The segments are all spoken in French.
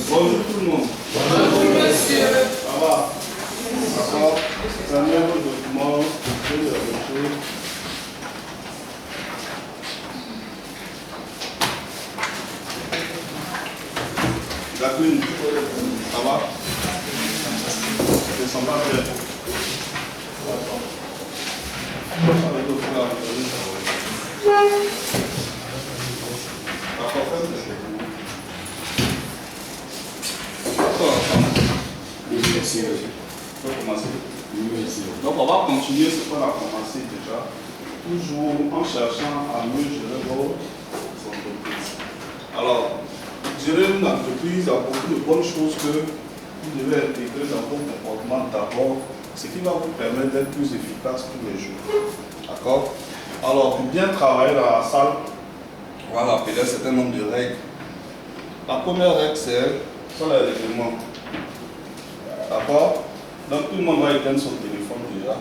Bonjour tout le monde. Bonjour monsieur. Ça va? D'accord. Prenez vos documents, vous pouvez les retrouver. Jacqueline, ça va? Je sens pas bien. D'accord. Avec le frère, merci. On peut commencer. Donc on va continuer ce qu'on a commencé déjà, toujours en cherchant à mieux gérer votre entreprise. Alors, gérer une entreprise a beaucoup de bonnes choses que vous devez intégrer dans vos comportements d'abord, ce qui va vous permettre d'être plus efficace tous les jours. D'accord? Alors, pour bien travailler dans la salle, on va rappeler un certain nombre de règles. La première règle, c'est sur les règlements. D'accord? Donc, tout le monde va éteindre son téléphone déjà.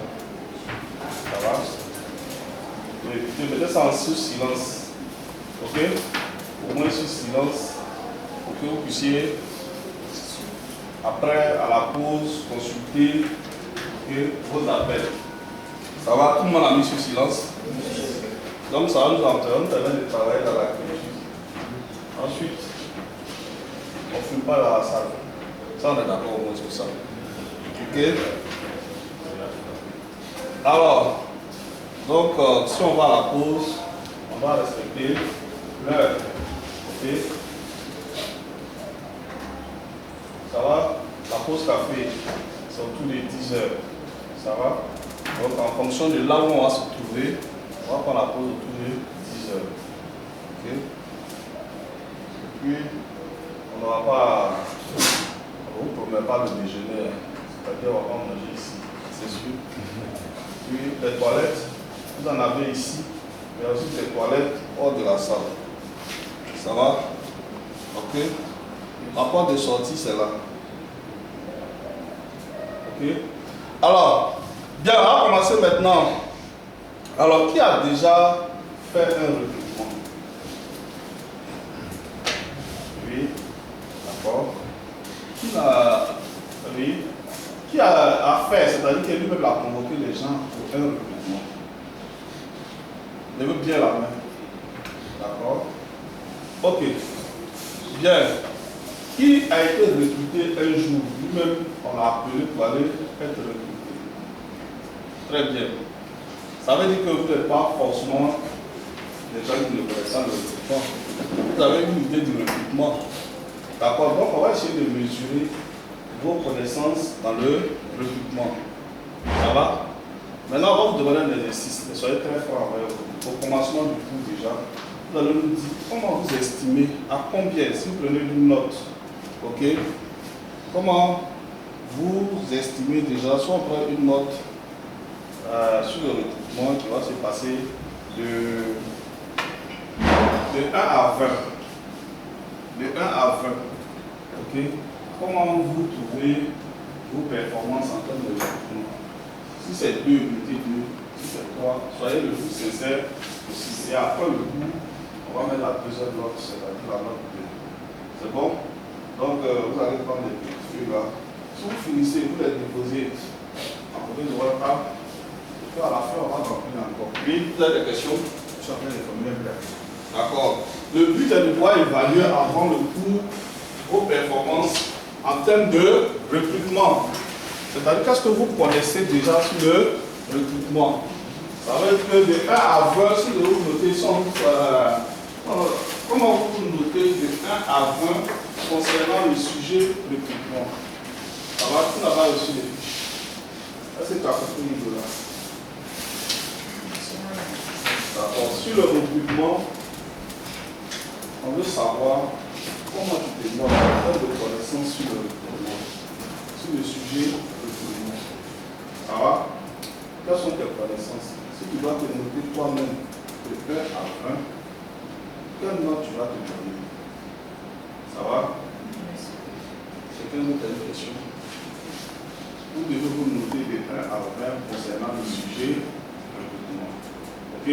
Ça va? Oui, je mettez ça en sous-silence. Ok? Au moins sous-silence. Pour que vous puissiez, après, à la pause, consulter vos appels. Ça va? Tout le monde a mis sous silence? Donc, ça va nous permettre de travailler dans la culture. Ensuite, on ne fume pas dans la salle. Ça, on est d'accord au moins sur ça. Ok? Alors, donc, si on va à la pause, on va respecter l'heure. Ok? Ça va? La pause café, c'est autour de 10 heures. Ça va? Donc, en fonction de là où on va se trouver, on va prendre la pause autour de 10 heures. Ok? Et puis, on n'aura pas. On ne vous promet pas le déjeuner. C'est-à-dire, on va pas manger ici. C'est sûr. Puis, les toilettes, vous en avez ici, mais aussi des toilettes hors de la salle. Ça va? Ok? La porte de sortie, c'est là. Ok? Alors, bien, on va commencer maintenant. Alors, qui a déjà fait un recrutement? Oui. D'accord. Qui a fait, c'est-à-dire que lui-même a convoqué les gens pour un recrutement? Levez bien la main. D'accord. Ok. Bien. Qui a été recruté un jour? Lui-même, on l'a appelé pour aller être recruté. Très bien. Ça veut dire que vous n'êtes pas forcément des gens qui ne connaissent pas le recrutement. Vous avez une idée du recrutement. D'accord. Donc, on va essayer de mesurer vos connaissances dans le recrutement. Ça va? Maintenant, on va vous demander un exercice. Soyez très francs avec vous. Au commencement du cours déjà, vous allez nous dire comment vous estimez, à combien, si vous prenez une note, ok? Comment vous estimez déjà, soit on prend une note sur le recrutement qui va se passer de 1 à 20. De 1 à 20. Ok? Comment vous trouvez vos performances en termes de recrutement? Si c'est 2, mettez 2. Si c'est 3, soyez le plus sincère possible. Et après le coup, on va mettre la deuxième note, c'est-à-dire la note 2. C'est bon? Donc, vous allez prendre les petites feuilles là. Si vous finissez, vous les déposez à côté de votre table. Et puis à la fin, on va remplir encore. Oui, vous avez des questions? Je suis en train de formuler un peu. D'accord. Le but est de pouvoir évaluer avant le cours vos performances en termes de recrutement. C'est-à-dire qu'est-ce que vous connaissez déjà sur le recrutement. Ça veut dire que de 1 à 20, si vous notez comment vous notez de 1 à 20 concernant le sujet recrutement. Ça va, tu n'as pas reçu les fiches. Est-ce que tu as compris le niveau là? D'accord. Sur le recrutement, on veut savoir comment tu te notes en termes de connaissances sur le recrutement, sur le sujet recrutement. Ça va? Quelles sont tes connaissances? Si tu dois te noter toi-même de 1 à 20, quelle note tu vas te donner? Ça va? Quelqu'un d'autre a une question? Vous devez vous noter de 1 à 20 concernant le sujet recrutement. Ok?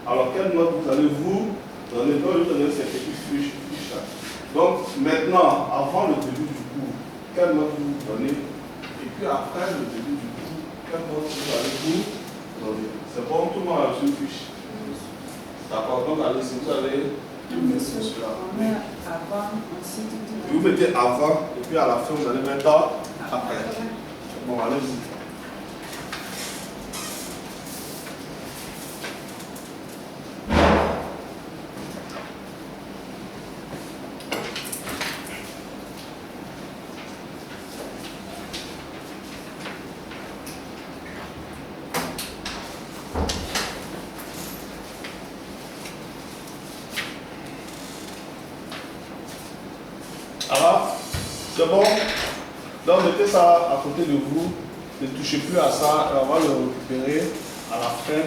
Alors, quelle note vous allez vous donner? Donc, vous donnez ces petites fiches là. Donc, maintenant, avant le début du cours, quelle note vous donnez? Et puis après le début du cours, quelle note vous allez vous donner? C'est bon, tout le monde a reçu une fiche. D'accord, donc allez, si vous allez mettre cela. Vous mettez avant, et puis à la fin, vous allez mettre après. Bon, allez-y. Alors, c'est bon. Donc, mettez ça à côté de vous. Ne touchez plus à ça. On va le récupérer à la fin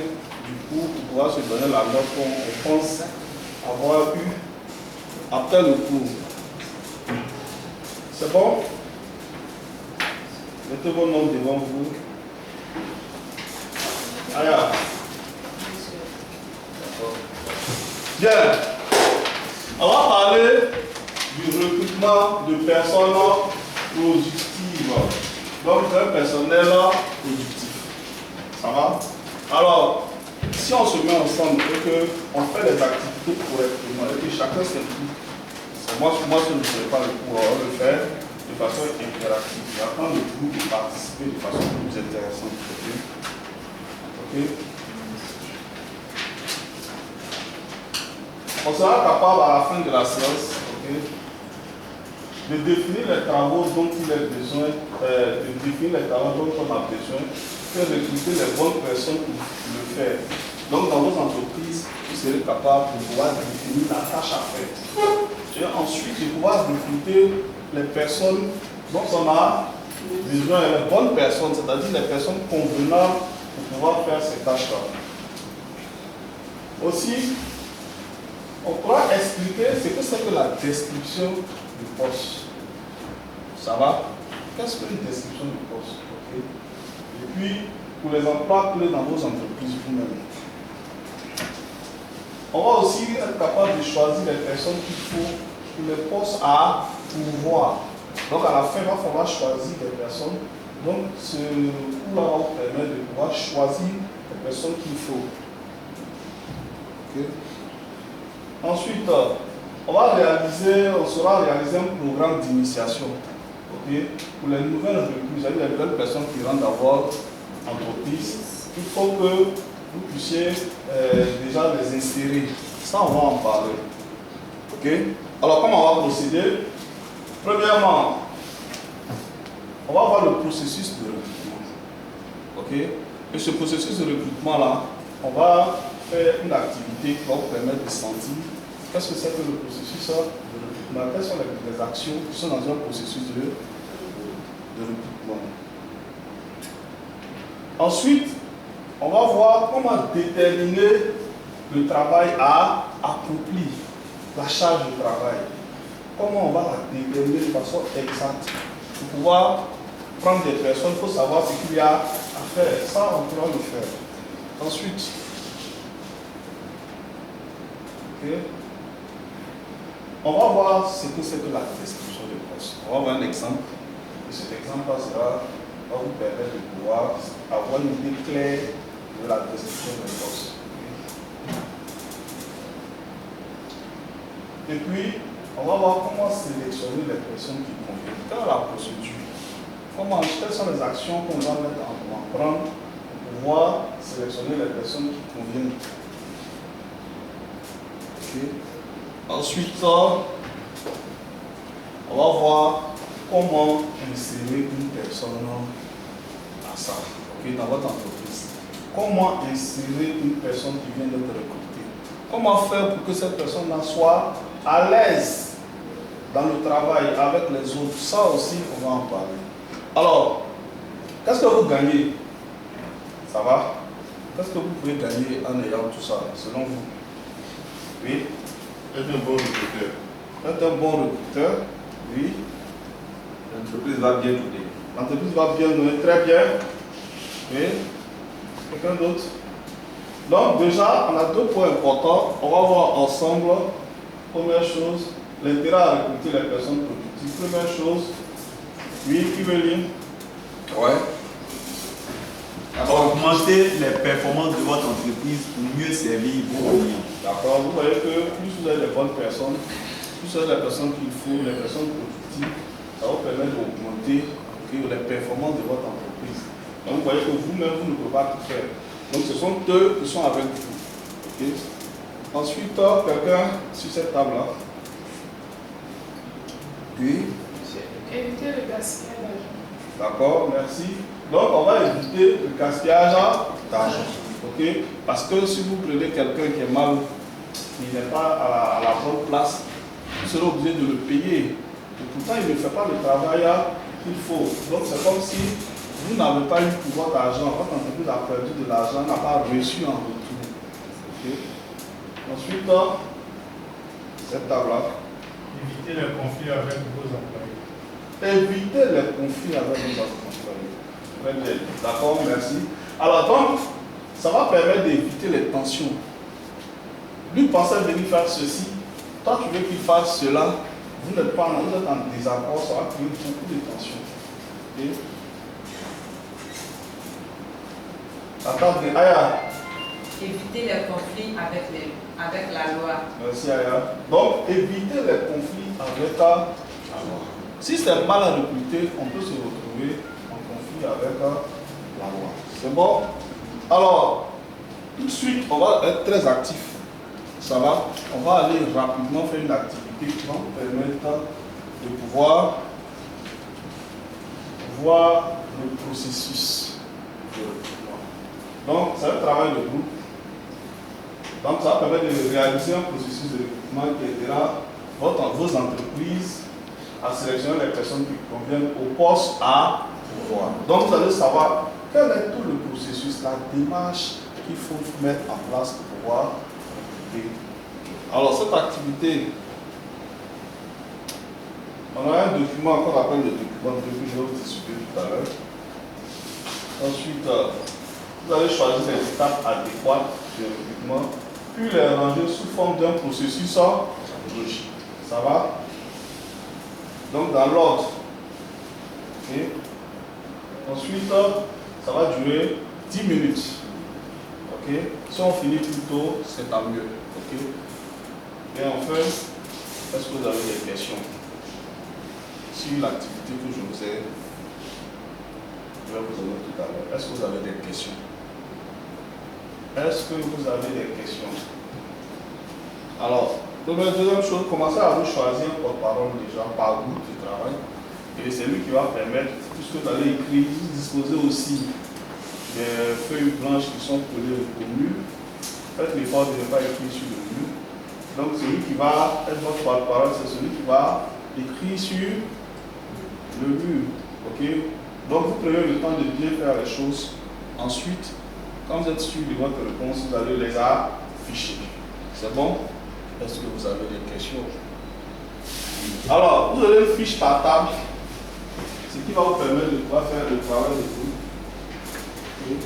du cours pour pouvoir se donner la note qu'on pense avoir eu après le cours. C'est bon? Mettez vos noms devant vous. Allez. Bien. On va parler du recrutement de personnes productives. Donc, un personnel productif. Ça va? Alors, si on se met ensemble et qu'on fait les activités correctement et que chacun s'implique, moi je ne ferai pas le cours, on va le faire de façon interactive. J'attends le groupe de participer de façon plus intéressante. Ok? On sera capable à la fin de la séance, de définir les travaux dont il est besoin, de définir les travaux dont on a besoin, de recruter les bonnes personnes pour le faire. Donc dans vos entreprises, vous serez capable de pouvoir définir la tâche à faire. Et ensuite de pouvoir recruter les personnes dont on a besoin, les bonnes personnes, c'est-à-dire les personnes convenables pour pouvoir faire ces tâches-là. Aussi, on pourra expliquer ce que c'est que la description du poste. Ça va? Qu'est-ce qu'une description du poste? Okay. Et puis, pour les emplois clés dans vos entreprises vous-même. On va aussi être capable de choisir les personnes qu'il faut pour les postes à pourvoir. Donc, à la fin, il va falloir choisir des personnes. Donc, ce cours-là va vous permettre de pouvoir choisir les personnes qu'il faut. Okay. Ensuite, on saura réaliser un programme d'initiation. Okay. Pour les nouvelles recrues, les nouvelles personnes qui rentrent d'abord en entreprise, il faut que vous puissiez déjà les insérer. Ça, on va en parler. Okay. Alors, comment on va procéder? Premièrement, on va voir le processus de recrutement. Okay. Et ce processus de recrutement-là, on va faire une activité qui va vous permettre de sentir qu'est-ce que c'est que le processus de recrutement, quelles sont les actions qui sont dans un processus de recrutement. Ensuite, on va voir comment déterminer le travail à accomplir, la charge de travail. Comment on va la déterminer de façon exacte. Pour pouvoir prendre des personnes, il faut savoir ce qu'il y a à faire. Ça, on pourra le faire. Ensuite, on va voir ce que c'est que la description de poste. On va voir un exemple. Et cet exemple-là va vous permettre de pouvoir avoir une idée claire de la description de poste. Et puis, on va voir comment sélectionner les personnes qui conviennent. Quelle est la procédure? Quelles sont les actions qu'on va mettre en prendre pour pouvoir sélectionner les personnes qui conviennent. Ensuite, on va voir comment insérer une personne à ça, dans votre entreprise. Comment insérer une personne qui vient d'être recrutée. Comment faire pour que cette personne-là soit à l'aise dans le travail avec les autres. Ça aussi, on va en parler. Alors, qu'est-ce que vous gagnez? Ça va? Qu'est-ce que vous pouvez gagner en ayant tout ça, selon vous? Oui? Être un bon recruteur. Être un bon recruteur, oui. L'entreprise va bien tourner. L'entreprise va bien tourner, très bien. Oui. Quelqu'un d'autre? Donc déjà, on a deux points importants. On va voir ensemble. Première chose, l'intérêt à recruter les personnes productives. Première chose, oui, qui veut lire? Ouais. Augmenter les performances de votre entreprise pour mieux servir vos clients. D'accord, vous voyez que plus vous avez les bonnes personnes, plus vous avez les personnes qu'il faut, les personnes productives, ça vous permet d'augmenter les performances de votre entreprise. Donc vous voyez que vous-même, vous ne pouvez pas tout faire. Donc ce sont eux qui sont avec vous. Okay? Ensuite, quelqu'un sur cette table-là. Oui. Éviter le gaspillage. D'accord, merci. Donc on va éviter le gaspillage d'argent. Okay? Parce que si vous prenez quelqu'un qui est mal, qui n'est pas à la bonne place, vous serez obligé de le payer. Et pourtant, il ne fait pas le travail qu'il faut. Donc c'est comme si vous n'avez pas eu pour votre argent, votre entreprise a perdu de l'argent, n'a pas reçu en retour. Okay? Ensuite, cette table-là. Éviter les conflits avec vos employés. Éviter les conflits avec vos employés. Très bien. D'accord, merci. Alors donc, ça va permettre d'éviter les tensions. Lui pensait venir faire ceci, toi tu veux qu'il fasse cela, vous êtes en désaccord, ça va créer beaucoup de tensions. Okay? Attends, Aya. Éviter les conflits avec la loi. Merci Aya. Donc, éviter les conflits avec la loi. Si c'est mal à recruter, on peut se retrouver en conflit avec la loi. C'est bon? Alors, tout de suite, on va être très actif. Ça va? On va aller rapidement faire une activité qui va nous permettre de pouvoir voir le processus de recrutement. Donc, c'est un travail de groupe. Donc, ça va permettre de réaliser un processus de recrutement qui aidera vos entreprises à sélectionner les personnes qui conviennent au poste à pouvoir. Donc, vous allez savoir quel est tout le processus, la démarche qu'il faut mettre en place pour pouvoir recruter. Alors, cette activité, on a un document qu'on appelle le document que je vais vous expliquer tout à l'heure. Ensuite, vous allez choisir les étapes adéquates de recrutement, puis les ranger sous forme d'un processus logique. Ça va? Donc, dans l'ordre. Okay. Ensuite, ça va durer 10 minutes. Okay. Si on finit plus tôt, c'est tant mieux. Okay. Et enfin, est-ce que vous avez des questions sur l'activité que je vous ai donné tout à l'heure? Est-ce que vous avez des questions? Est-ce que vous avez des questions? Alors, deuxième chose, commencez à vous choisir un porte-parole déjà par groupe de travail. Et c'est lui qui va permettre, puisque vous allez écrire, vous disposez aussi des feuilles blanches qui sont collées au mur. Faites l'effort de ne pas écrire sur le mur. Donc celui qui va être votre porte-parole, c'est celui qui va écrire sur le mur. Okay? Donc vous prenez le temps de bien faire les choses. Ensuite, quand vous êtes sûr de votre réponse, vous allez les afficher. C'est bon? Est-ce que vous avez des questions? Alors, vous avez une fiche par table, ce qui va vous permettre de pouvoir faire le travail de vous. Okay?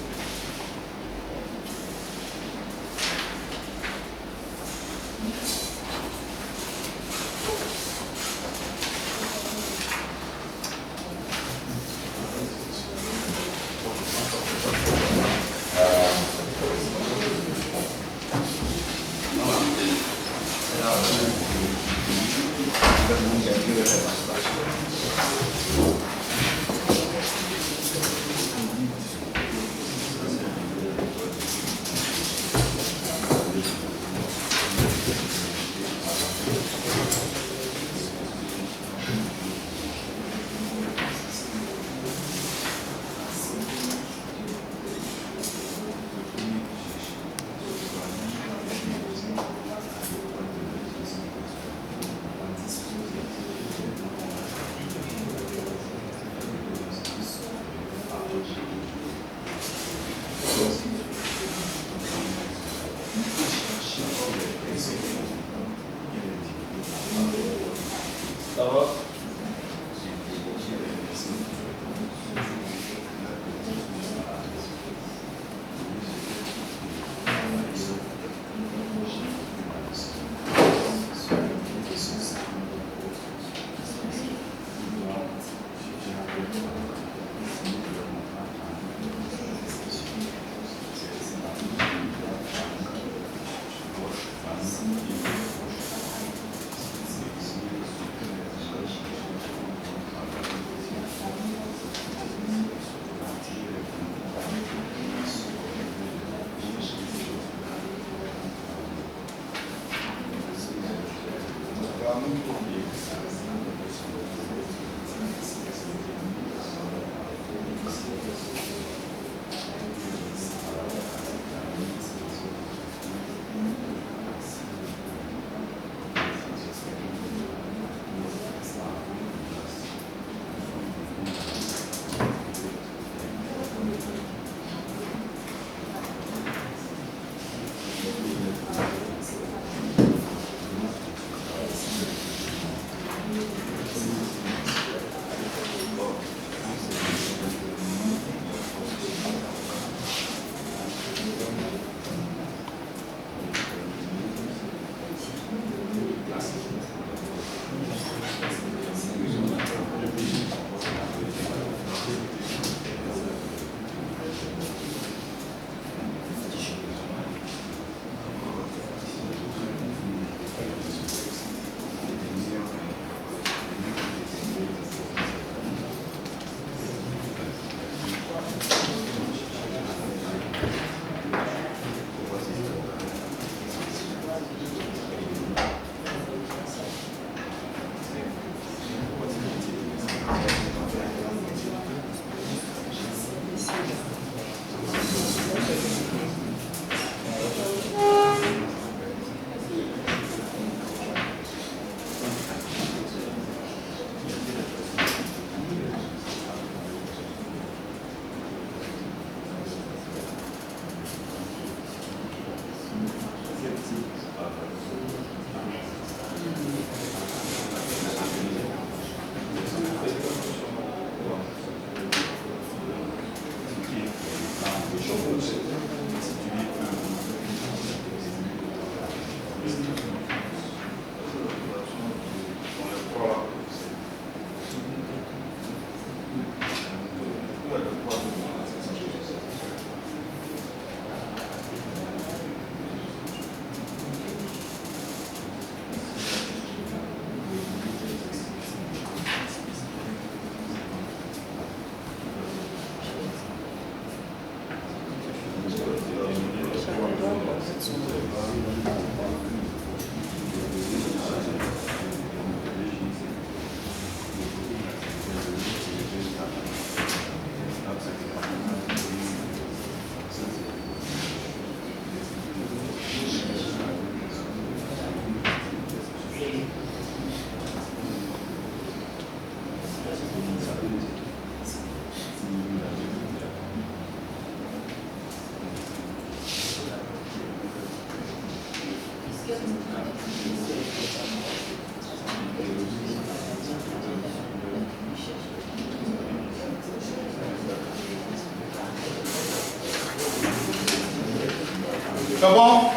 C'est bon?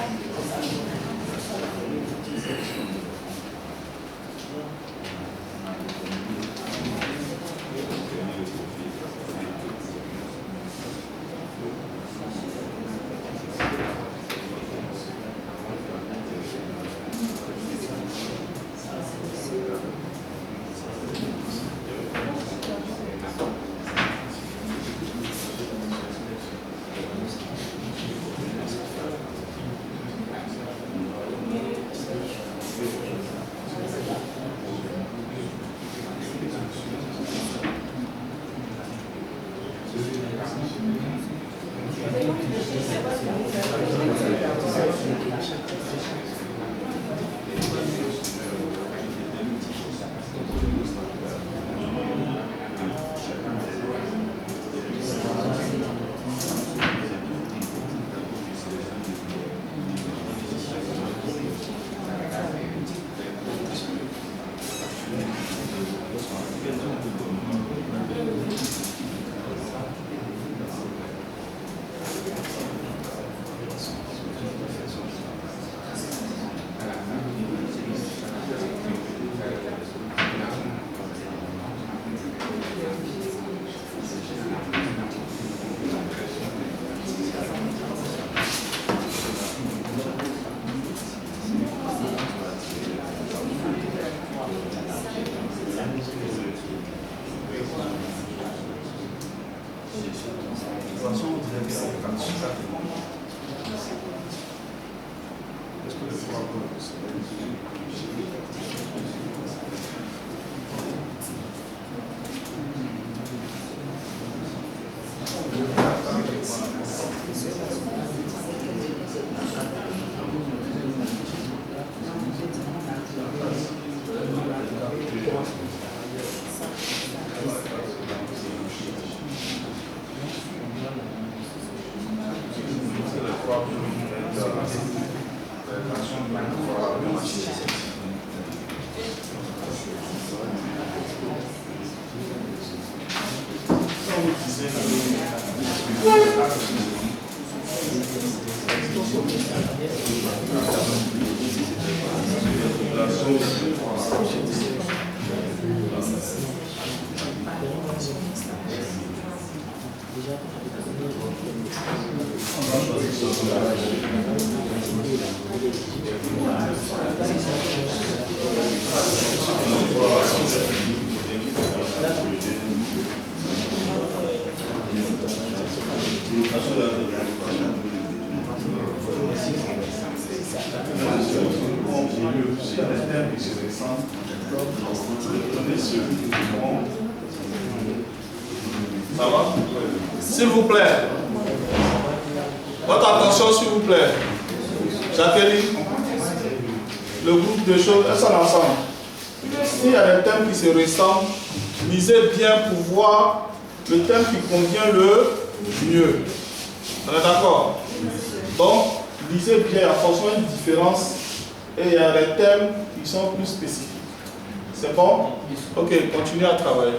Ça va? S'il vous plaît. Votre attention, s'il vous plaît. Jacqueline, le groupe de choses, elles sont ensemble. S'il y a des thèmes qui se ressemblent, lisez bien pour voir le thème qui convient le mieux. On est d'accord? Donc, lisez bien, il y a forcément une différence et il y a des thèmes qui sont plus spécifiques. C'est bon? Ok, continuez à travailler.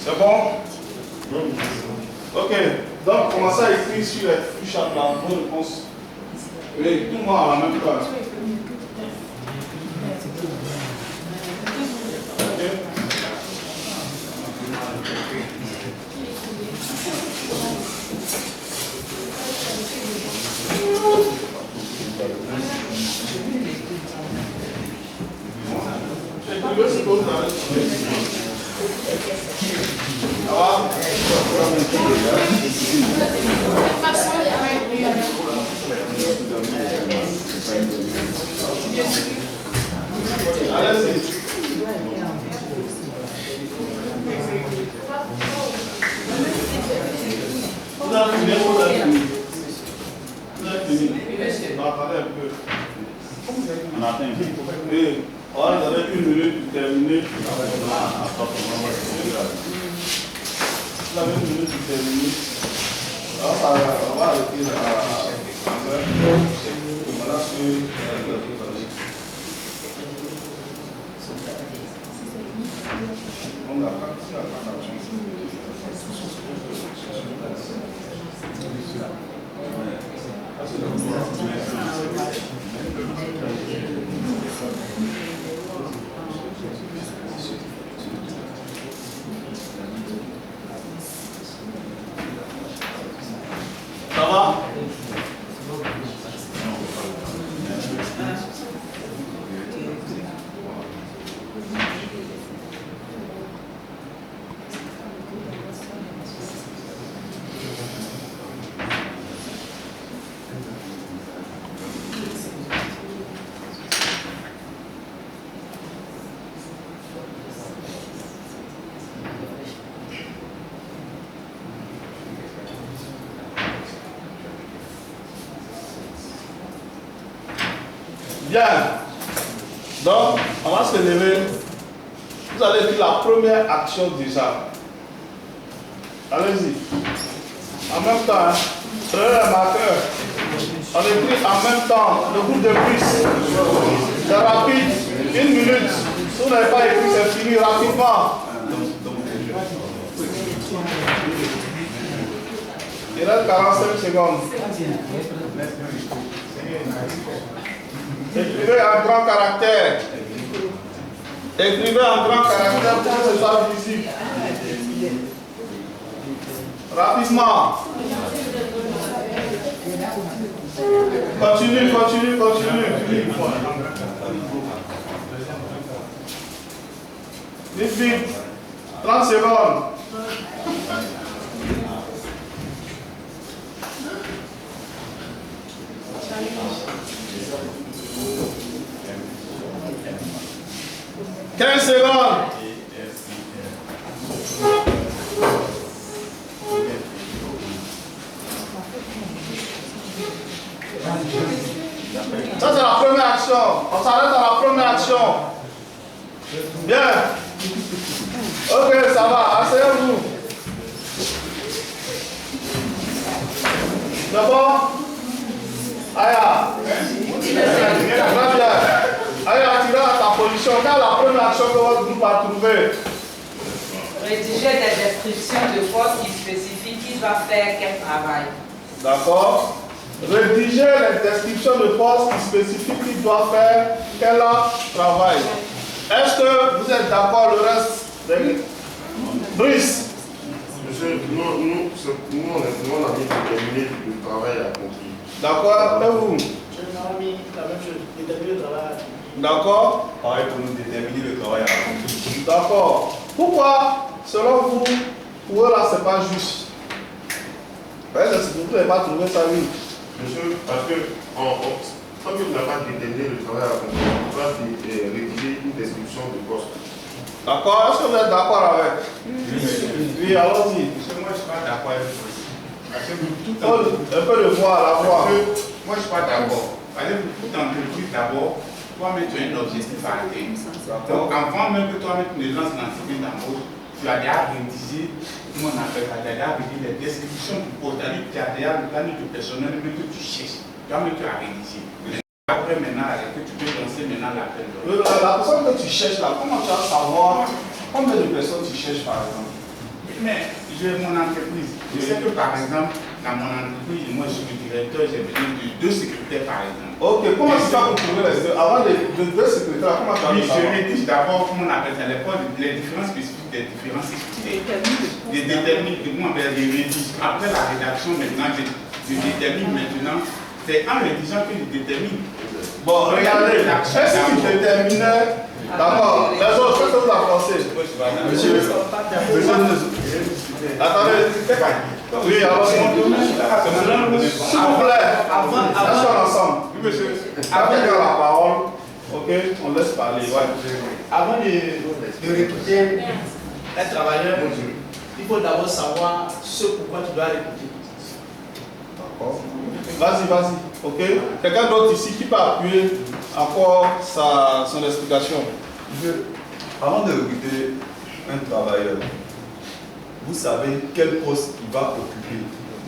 C'est bon? Ok. Donc, commencez à écrire sur les fiches à blanc vos réponses. Oui, tout le monde à la même page. Bien. Donc, on va se lever. Vous allez écrire la première action déjà. Allez-y. En même temps, hein. Prenez le marqueur. On écrit en même temps le groupe de plus. C'est rapide. 1 minute. Si vous n'avez pas écrit, c'est fini rapidement. Il reste 45 secondes. Écrivez en grand caractère. Écrivez en grand caractère pour que ce soit visible. Rapidement. Continue, continue, continue. Vite, vite. 30 secondes. Secondes. Ça c'est la première action. On s'arrête à la première action. Bien. Ok, ça va. Asseyez-vous. D'abord, Aya. Très bien. Aya, tu vas à ta position. Quelle est la première action que votre groupe a trouvée? Rédiger des descriptions de postes qui spécifient qui va faire quel travail. D'accord. Rédiger les descriptions de postes qui spécifient qui doit faire quel travail. Est-ce que vous êtes d'accord le reste? Brice. Monsieur, nous on a mis déterminer le travail accompli. D'accord. Et vous? On a mis la même chose, déterminer le travail. D'accord. Pareil pour nous déterminer le travail accompli. D'accord. Pourquoi, selon vous, pour eux là, c'est pas juste? Vous n'avez pas trouvé ça, oui. Monsieur, parce que tant que vous n'avez pas déterminé le travail accompli, on va rédiger une description de poste. D'accord. Est-ce que vous êtes d'accord avec? Oui, allons-y. Parce que moi, je ne suis pas d'accord avec vous. Parce que tout Un peu de voix à la voix. moi, je ne suis pas d'accord. Parce que pour toute entreprise, d'abord, toi-même, tu as un objectif à atteindre. Donc, avant même que toi-même tu ne lances l'entreprise d'embauche, tu as déjà rédigé, comment on appelle ça, tu as déjà rédigé les descriptions du poste. Tu as déjà le planning du personnel même que tu cherches. Toi-même, tu as rédigé. Après, maintenant, que tu peux lancer maintenant l'appel. La personne que tu cherches là, comment tu vas savoir combien de personnes tu cherches par exemple? Mais j'ai mon entreprise. Je sais que par exemple, dans mon entreprise, moi je suis le directeur, j'ai besoin de 2 secrétaires par exemple. Ok, comment tu vas trouver les deux? Avant les deux secrétaires, comment tu vas Oui, je savoir? rédige d'abord, comment on appelle ça, les différences spécifiques des différents secrétaires. Je détermine, moi je rédige. Après la rédaction maintenant, je détermine maintenant. C'est en rédigeant que je détermine. Bon, regardez, est-ce que tu déterminais? D'accord, les autres, qu'est-ce que vous en pensez? Monsieur, attendez. Oui, alors, s'il vous plaît, restons ensemble. Oui, monsieur. Avec la parole, ok, on laisse parler. Ouais. Avant de recruter un travailleur, il faut d'abord savoir ce pourquoi tu dois recruter. D'accord. Vas-y, vas-y. Ok. Quelqu'un d'autre ici qui peut appuyer encore son explication. Avant de recruter un travailleur, vous savez quel poste il va occuper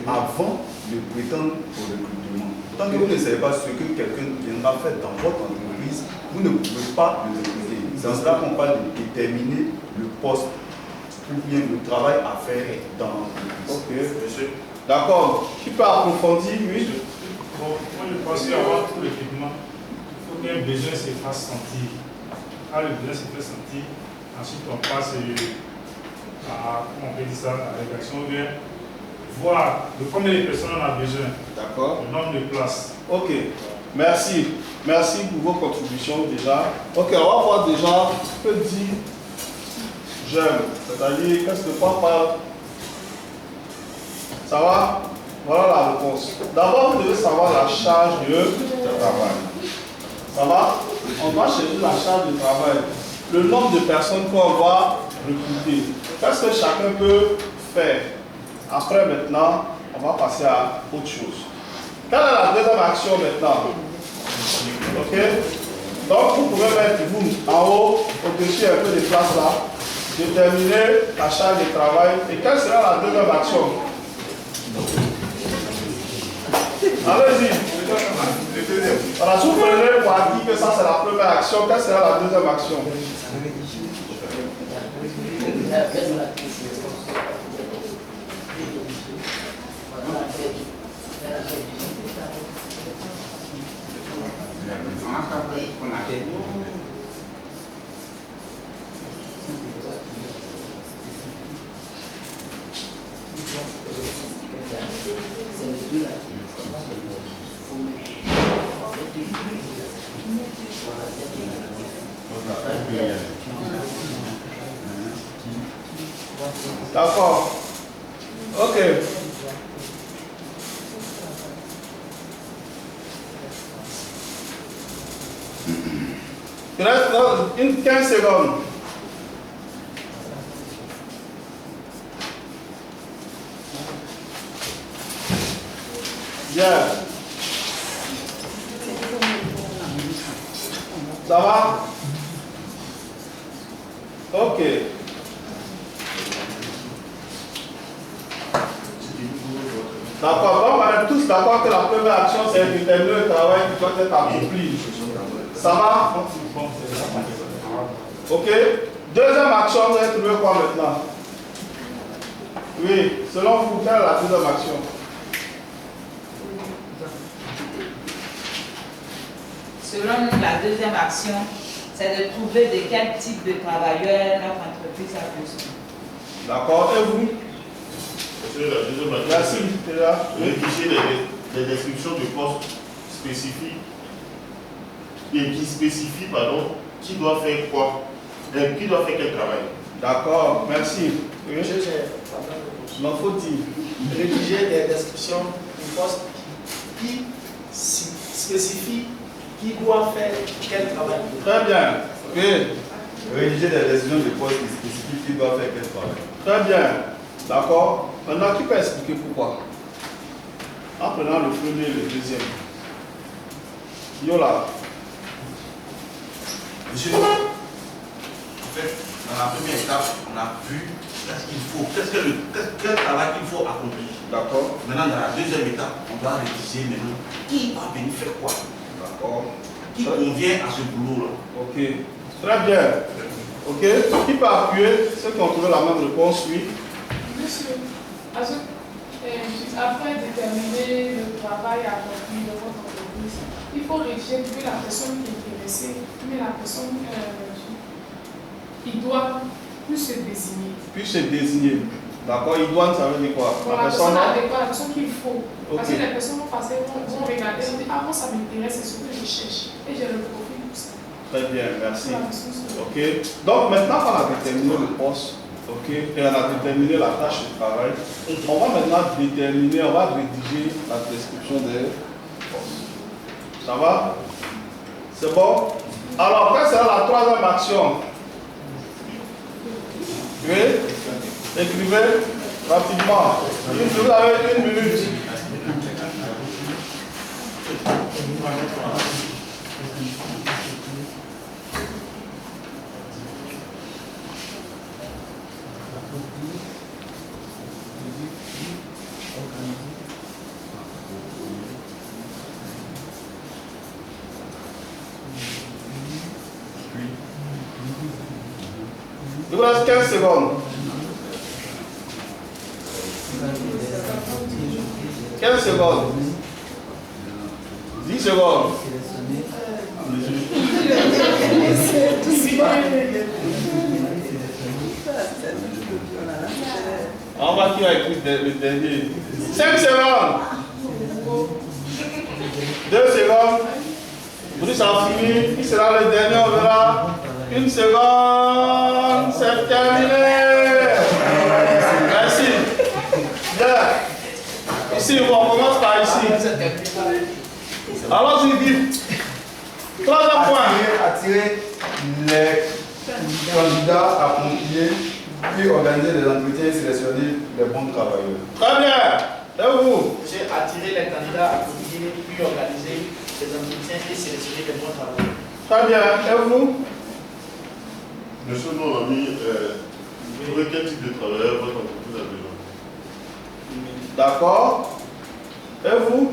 avant de prétendre au recrutement. Tant que vous ne savez pas ce que quelqu'un viendra faire dans votre entreprise, vous ne pouvez pas le recruter. C'est en cela qu'on parle de déterminer le poste ou bien le travail à faire dans l'entreprise. Ok, monsieur. D'accord. Qui peut approfondir, oui? Bon, moi je pense qu'avant tout l'équipement, il faut qu'un besoin se fasse sentir. Quand le besoin se fait sentir, ensuite on passe à, comment on peut dire ça, à la rédaction, ou bien voir de combien de personnes on a besoin, D'accord. le nombre de places. Ok. Merci. Merci pour vos contributions déjà. Ok, on va voir déjà ce que dit j'aime. C'est-à-dire, qu'est-ce que quoi parle? Ça va? Voilà la réponse. D'abord, vous devez savoir la charge de travail. Ça va? On va chercher la charge de travail. Le nombre de personnes qu'on va recruter. Qu'est-ce que chacun peut faire? Après, maintenant, on va passer à autre chose. Quelle est la deuxième action maintenant? Ok? Donc, vous pouvez mettre vous en haut, au-dessus un peu de place là. Déterminer la charge de travail. Et quelle sera la deuxième action? Allez-y. Voilà, si vous prenez pour acquis que ça c'est la première action, quelle sera la deuxième action? D'accord. Ok. Il reste une 15 secondes. Bien. Ça va? Ok. D'accord, donc on est tous d'accord que la première action c'est de déterminer le travail qui doit être accompli. Ça va? Ok. Deuxième action, vous allez trouver quoi maintenant? Oui, selon vous, quelle est la deuxième action? Selon nous, la deuxième action, c'est de trouver de quel type de travailleur notre entreprise a besoin. D'accord, et vous? La deuxième action, Merci, c'est là. rédiger des descriptions de postes spécifiques et qui spécifient, pardon, qui doit faire quoi, qui doit faire quel travail. D'accord, merci. Oui. Non, faut dire. Rédiger des descriptions de postes qui spécifient qui doit faire quel travail. Très bien. Oui. Rédiger des décisions de poste spécifiques qui doivent faire quel travail. Très bien. D'accord. Maintenant, qui peut expliquer pourquoi? En prenant le premier et le deuxième. Yola. Monsieur, en fait, dans la première étape, on a vu qu'est-ce qu'il faut, quel travail qu'il faut accomplir. D'accord. Maintenant, dans la deuxième étape, on doit rédiger maintenant qui va venir faire quoi. D'accord. Qui convient à ce boulot-là. Ok. Très bien. Ok. Qui peut appuyer? Ceux qui ont trouvé la même réponse, oui. Monsieur, après déterminer le travail accompli de votre entreprise, il faut rédiger que la personne qui est intéressée, mais la personne il doit plus se désigner. Puis se désigner. D'accord. Idoine, ça veut dire quoi? La personne adéquate, la personne qu'il faut. Ok. Parce que les personnes vont passer, vont regarder, vont dire, ah, moi ça m'intéresse, c'est ce que je cherche. Et j'ai le profil pour ça. Très bien, merci. La personne se- Ok. Donc maintenant qu'on a déterminé le poste, ok, et on a déterminé la tâche de travail, on va maintenant déterminer, on va rédiger la description des postes. Ça va? C'est bon? Alors, quelle sera la troisième action? Oui? Écrivez rapidement. Vous avez 1 minute. Il vous reste 15 secondes. 15 secondes. 10 secondes. On va qui va écrire le dernier. 5 secondes. 2 secondes. Vous ça a fini. Qui sera le dernier? On verra. 1 seconde. C'est terminé. Merci. Bien. Ici, on commence par ici. Allons-y vite. Troisième point. Attirer les candidats à confier, puis organiser des entretiens et sélectionner les bons travailleurs. Très bien. Et vous? J'ai attiré les candidats à confier, puis organiser des entretiens et sélectionner les bons travailleurs. Très bien. Et vous? Monsieur, nous on a mis quel type de travailleur votre entreprise a besoin. D'accord. Et vous?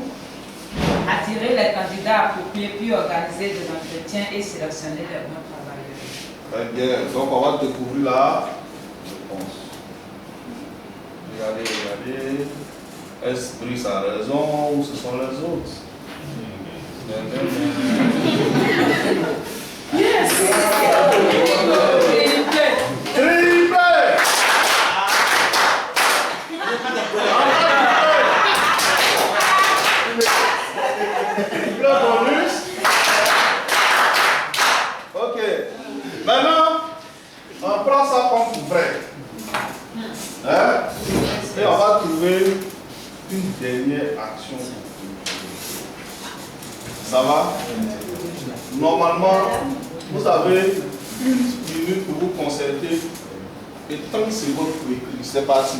Attirer les candidats appropriés puis organiser des entretiens et sélectionner les bons travailleurs. Très bien. Donc on va découvrir la réponse. Regardez. Est-ce que Brice a raison ou ce sont les autres? Yes! Triplé! Triplé bonus. Ok. Maintenant, on prend ça comme vrai. Hein? Et on va trouver une dernière action. Ça va? Normalement, vous avez une minute pour vous concerter et 30 secondes pour écrire. C'est parti.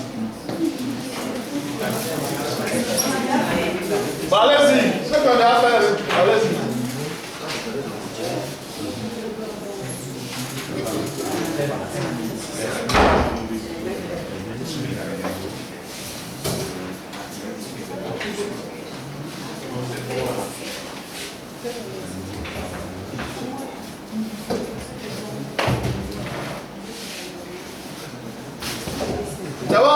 Bah, allez-y. Ce qu'on a à faire, allez-y. Ça va?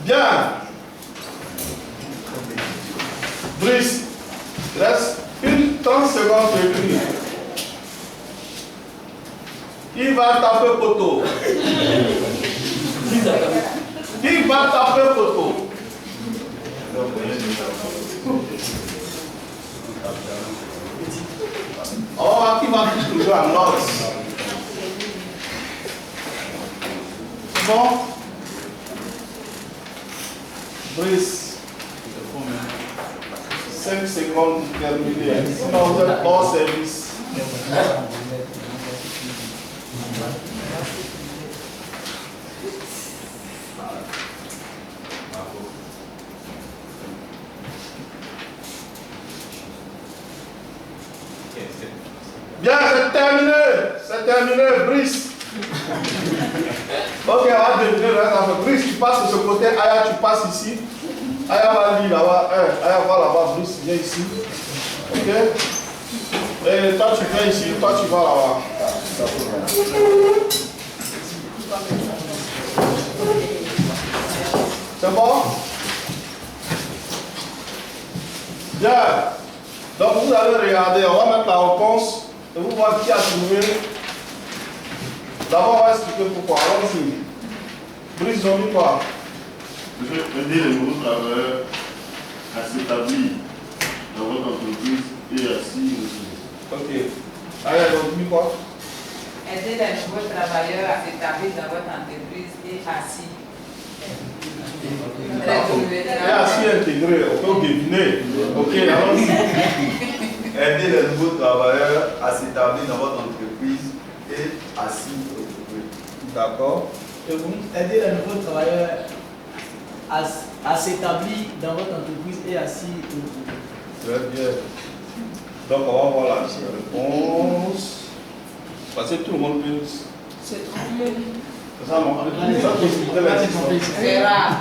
Bien. Brice, il reste une 30 secondes pour écrire. Qui va taper poteau? Qui va taper poteau? Oh, qui va toujours en note? Bon. Brice, 5 secondes pour terminer. Sinon, vous êtes hors service. Bien, c'est terminé, Brice. Ok, on va deviner le reste. Brice, tu passes de ce côté, Aya, tu passes ici. Aya va lire là-bas, Aya va là-bas, Brice, viens ici. Ok? Et toi, tu viens ici, toi, tu vas là-bas. C'est bon? Bien. Donc, vous allez regarder, on va mettre la réponse et vous voir qui a trouvé. D'abord, on va expliquer pourquoi. Allons-y. Brice, on dit quoi? Monsieur, aider les nouveaux travailleurs à s'établir dans votre entreprise et à s'y retrouver. Ok. Allez, on dit quoi? Aider les nouveaux travailleurs à s'établir dans votre entreprise et à s'y Et à s'y intégrer, on peut deviner. Ok, allons-y. Aider les nouveaux travailleurs à s'établir dans votre entreprise et à s'y retrouver. D'accord. Et vous aidez les nouveaux travailleurs à s'établir dans votre entreprise et à s'y retrouver. Très bien. Donc, on va voir la réponse. Parce que tout le monde peut. C'est trompé. C'est ça, non? Ça, c'est très bien. C'est rare.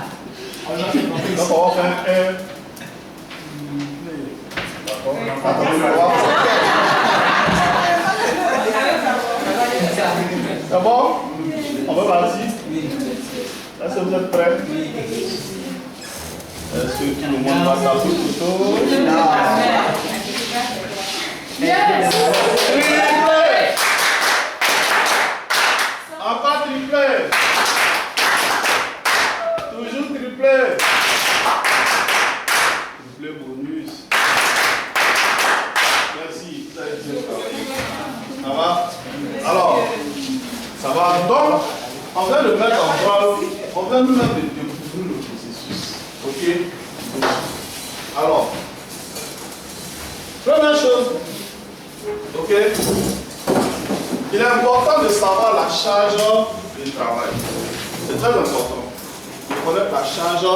Donc, on va faire un. D'accord. Attendez, on va voir. C'est bon? On va partir? Est-ce que vous êtes prêts? Est-ce que tout le monde va taper plutôt? Yes! Triplé! Encore triplé! Toujours triplé! Triplé bonus. Merci, vous avez bien travaillé. mettre en branle, on vient nous-mêmes de découvrir le processus. Ok? Alors, première chose, ok? Il est important de savoir la charge du travail. C'est très important. De connaître la charge du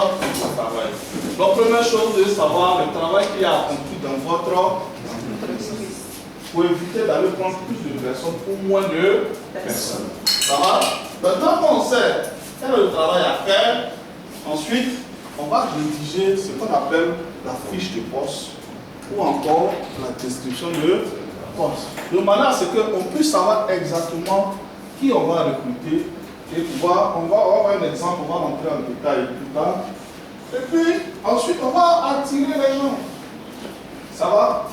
travail. Donc, première chose, de savoir le travail qui est accompli dans votre entreprise. Pour éviter d'aller prendre plus de personnes pour moins de personnes. Ça va? Maintenant qu'on sait quel est le travail à faire, ensuite, on va rédiger ce qu'on appelle la fiche de poste ou encore la description de poste. De manière à ce qu'on puisse savoir exactement qui on va recruter et pouvoir, on va avoir un exemple, on va rentrer en détail plus tard. Et puis, ensuite, on va attirer les gens. Ça va?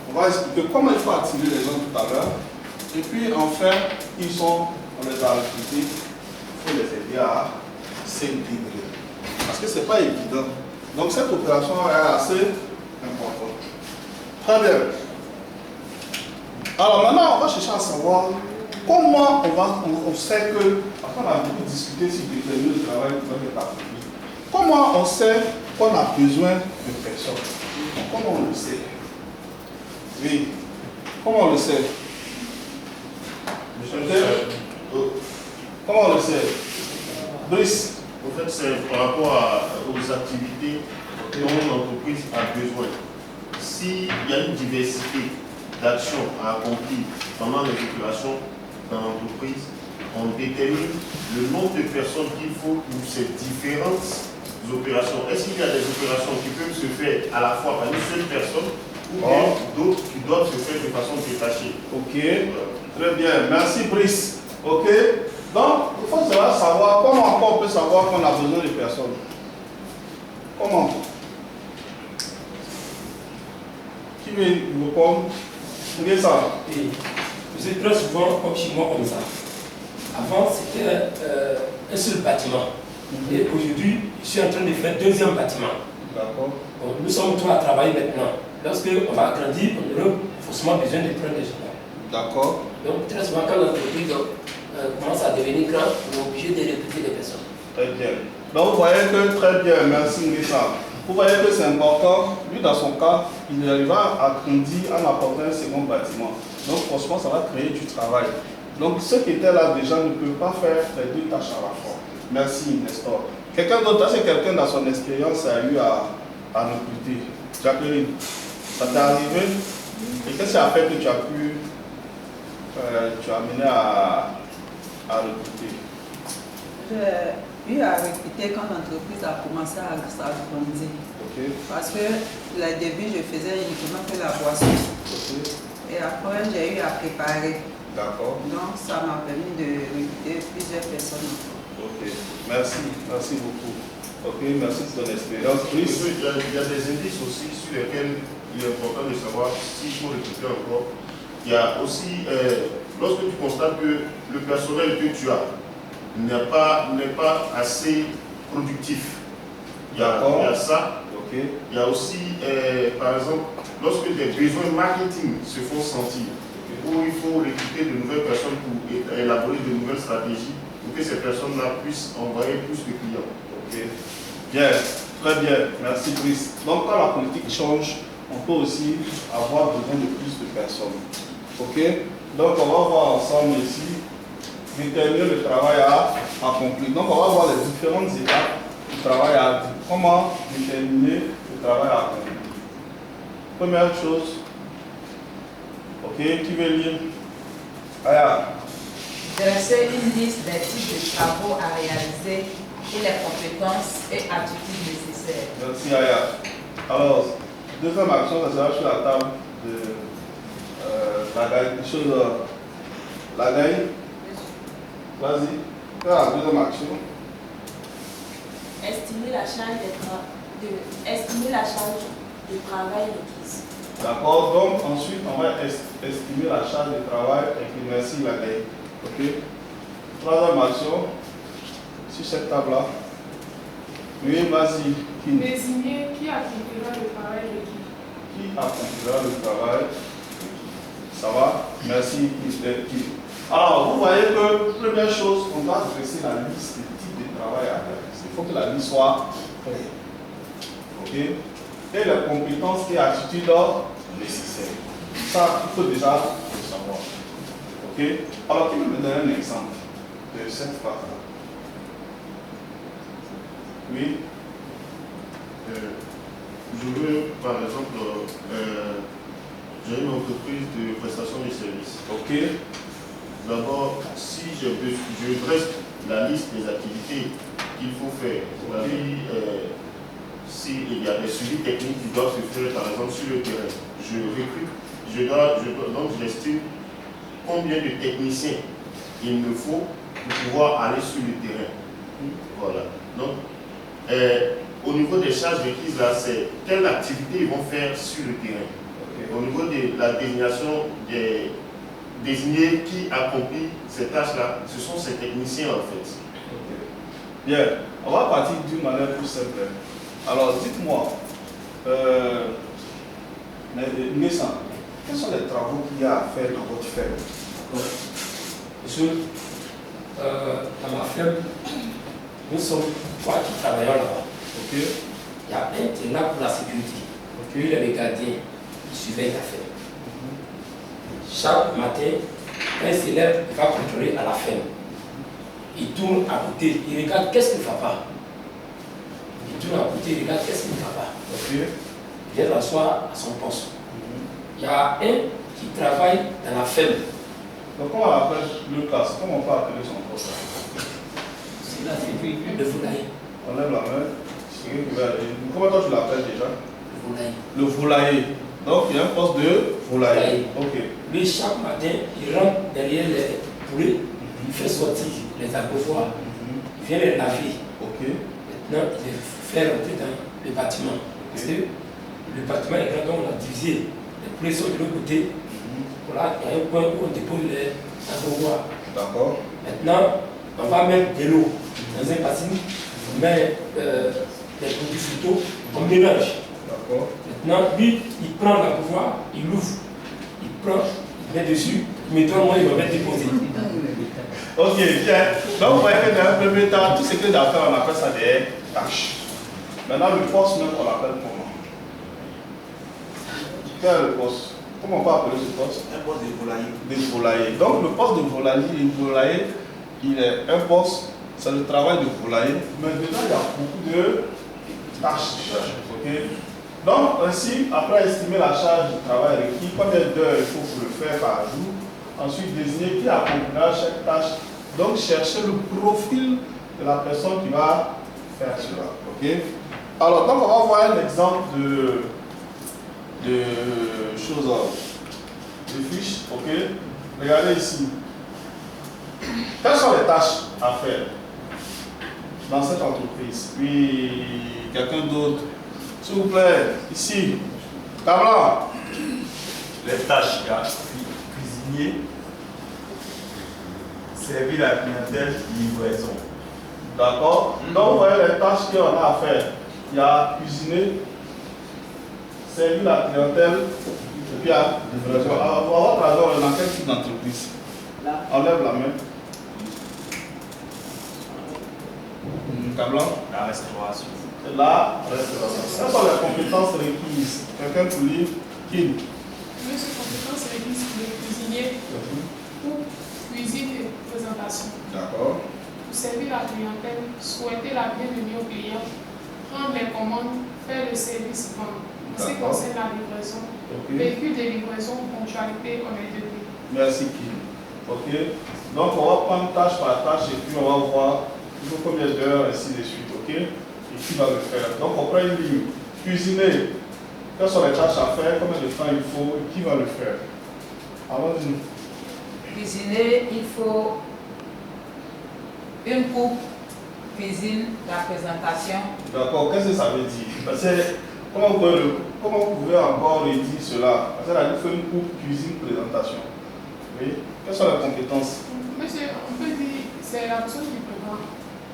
On va expliquer comment il faut attirer les gens tout à l'heure. Et puis, enfin, on les a recrutés, il faut les aider à s'intégrer. Parce que ce n'est pas évident. Donc, cette opération est assez importante. Très bien. Alors, maintenant, on va chercher à savoir comment on sait que, après on a beaucoup discuté sur le travail qui va être accompli. Comment on sait qu'on a besoin de personnes? Comment on le sait? Oui. Comment on le sait? Comment on le sait? Brice. En fait, c'est par rapport aux activités dont l'entreprise a besoin. S'il y a une diversité d'actions à accomplir pendant les opérations dans l'entreprise, on détermine le nombre de personnes qu'il faut pour ces différentes opérations. Est-ce qu'il y a des opérations qui peuvent se faire à la fois par une seule personne ou bien d'autres qui doivent se faire de façon détachée? Ok, très bien. Merci Brice. Ok, donc il faut savoir comment encore on peut savoir qu'on a besoin de personnes. Comment? Qui veut répondre? Regardez ça. Oui. Vous êtes très souvent comme chez moi comme ça. Avant, c'était un seul bâtiment. Et aujourd'hui, je suis en train de faire un deuxième bâtiment. D'accord. Bon, nous sommes trois à travailler maintenant. Lorsqu'on va agrandir, on aura forcément besoin de prendre des gens. D'accord. Donc, très souvent, quand l'entreprise commence à devenir grande, on est obligé de recruter des personnes. Très bien. Donc, vous voyez que très bien, merci Ngessa. Vous voyez que c'est important. Lui, dans son cas, il arriva à grandir en apportant un second bâtiment. Donc, franchement, ça va créer du travail. Donc, ceux qui étaient là déjà ne peuvent pas faire les deux tâches à la fois. Merci, Nestor. Quelqu'un d'autre, c'est quelqu'un dans son expérience a eu à recruter. Jacqueline, ça t'est arrivé? Et qu'est-ce qui a fait que tu as pu, tu as amené à recruter? J'ai eu à recruter quand l'entreprise a commencé à s'agrandir. Okay. Parce que le début, je faisais uniquement que la boisson. Okay. Et après, j'ai eu à préparer. D'accord. Donc, ça m'a permis de recruter plusieurs personnes. Ok, merci beaucoup. Ok, merci de ton expérience. Il y a des indices aussi sur lesquels il est important de savoir s'il faut recruter encore. Il y a aussi, lorsque tu constates que le personnel que tu as n'est pas assez productif, il y a ça. Okay. Il y a aussi, par exemple, lorsque des besoins marketing se font sentir, où il faut recruter de nouvelles personnes pour élaborer de nouvelles stratégies, pour que ces personnes-là puissent envoyer plus de clients. Ok. Bien, très bien, merci Brice. Donc quand la politique change, on peut aussi avoir besoin de plus de personnes. Ok. Donc on va voir ensemble ici, déterminer le travail à accomplir. Donc on va voir les différentes étapes du travail à accomplir. Comment déterminer le travail à accomplir? Première chose, ok, qui veut lire? Aya. Dresser une liste des types de travaux à réaliser et les compétences et attitudes nécessaires. Merci Aya. Alors, deuxième action, ça sera sur la table de la gagne. Vas-y, fais la deuxième action. Estimer la charge de travail requise. D'accord, donc ensuite on va estimer la charge de travail et merci la gagne. Ok. Troisième action, sur cette table-là. Oui, vas-y. Désigner qui accomplira le travail requis. Qui accomplira le travail? Ça va? Merci. Alors, vous voyez que, première chose, on doit dresser la liste des types de travail à faire. Il faut que la liste soit claire. Ok? Et les compétences et attitudes nécessaires. Ça, il faut déjà le savoir. Ok? Alors, qui peut me donner un exemple de cette phrase-là? Oui? Je veux, par exemple, j'ai une entreprise de prestation de services. Ok. D'abord, si je dresse la liste des activités qu'il faut faire, s'il y a des suivis techniques qui doivent se faire, par exemple, sur le terrain, je recrute, donc j'estime combien de techniciens il me faut pour pouvoir aller sur le terrain. Voilà. Donc, au niveau des charges requises, là, c'est quelle activité ils vont faire sur le terrain. Au niveau de la désignation des désignés qui accomplit ces tâches-là, ce sont ces techniciens en fait. Bien, on va partir d'une manière plus simple. Alors, dites-moi, Nessan, quels sont les travaux qu'il y a à faire dans votre ferme? Monsieur, dans ma ferme, nous sommes 3 qui travaillons là-bas. Ok. Il y a un qui est là pour la sécurité. Ok. Il est le gardien, il surveille la ferme. Chaque matin, quand il se lève, il va contrôler à la ferme. Il tourne à côté, il regarde qu'est-ce qu'il ne va pas. Il tourne à côté, il regarde qu'est-ce qu'il ne va pas. Ok. Il vient s'asseoir à son poste. Il y a un qui travaille dans la ferme. Donc, comment on appelle le classe? Comment on peut appeler son poste? C'est la sécurité de volaille. On lève la main. Comment toi tu l'appelles déjà? Le volaille. Le volailler. Donc, il y a un poste de volailler. Ok. Lui, chaque matin, il rentre derrière les poulets, il fait sortir les abreuvoirs, il vient les laver. Ok. Maintenant, il les fait rentrer dans le bâtiment. Parce que le bâtiment est grand, donc on a divisé. Les poulets sont de l'autre côté. Voilà, il y a un coin où on dépose les abreuvoirs. D'accord. Maintenant, on va mettre de l'eau dans un bassine, on met des produits phyto, on mélange. D'accord. Maintenant, lui, il prend l'abreuvoir, il l'ouvre, il prend, il met dessus, il met moi, il va mettre déposer. Ok, bien. Donc, vous voyez que dans un premier temps, tout ce que j'ai à faire, on appelle ça des tâches. Maintenant, le poste même, on l'appelle comment? Quel est le poste? Comment on peut appeler ce poste? Un poste de volailler. De volailler. Donc, le poste de volailler, il est un poste, c'est le travail de volailler, mais dedans, il y a beaucoup de tâches. Ok? Donc, ainsi, après estimer la charge du travail requis, combien d'heures il faut pour le faire par jour, ensuite désigner qui accomplira chaque tâche, donc chercher le profil de la personne qui va faire cela. Ok? Alors, donc on va voir un exemple de choses, de fiches. Ok? Regardez ici. Quelles sont les tâches à faire dans cette entreprise? Puis, quelqu'un d'autre? S'il vous plaît, ici. Cablan. Les tâches, il y a cuisinier, servir la clientèle, livraison. D'accord? Donc, vous voyez les tâches qu'on a à faire. Il y a cuisiner, servir la clientèle, et puis il y a livraison. À votre avis, on est dans quel type d'entreprise? Enlève la main. Cablan. La restauration. La restauration. Quelles sont les compétences requises? Quelqu'un pour lire? Qui? Monsieur, compétences requises pour les cuisiniers, pour cuisine et présentation. D'accord. Pour servir la clientèle, souhaiter la bienvenue aux clients, prendre les commandes, faire le service vente. En ce qui concerne la livraison, véhicule de livraison, ponctualité, on est deux. Merci, Kim. Ok. Donc, on va prendre tâche par tâche et puis on va voir il faut combien d'heures, ainsi de suite. Ok. Et qui va le faire? Donc, on prend une ligne. Cuisiner. Quelles sont les tâches à faire? Combien de temps il faut? Et qui va le faire? Allons-y. Cuisiner, il faut une coupe, cuisine, la présentation. D'accord. Qu'est-ce que ça veut dire? Parce que, comment vous pouvez encore redire cela? Parce qu'il faut une coupe, cuisine, présentation. Oui. Quelles sont les compétences? Monsieur, on peut dire c'est la personne qui prépare.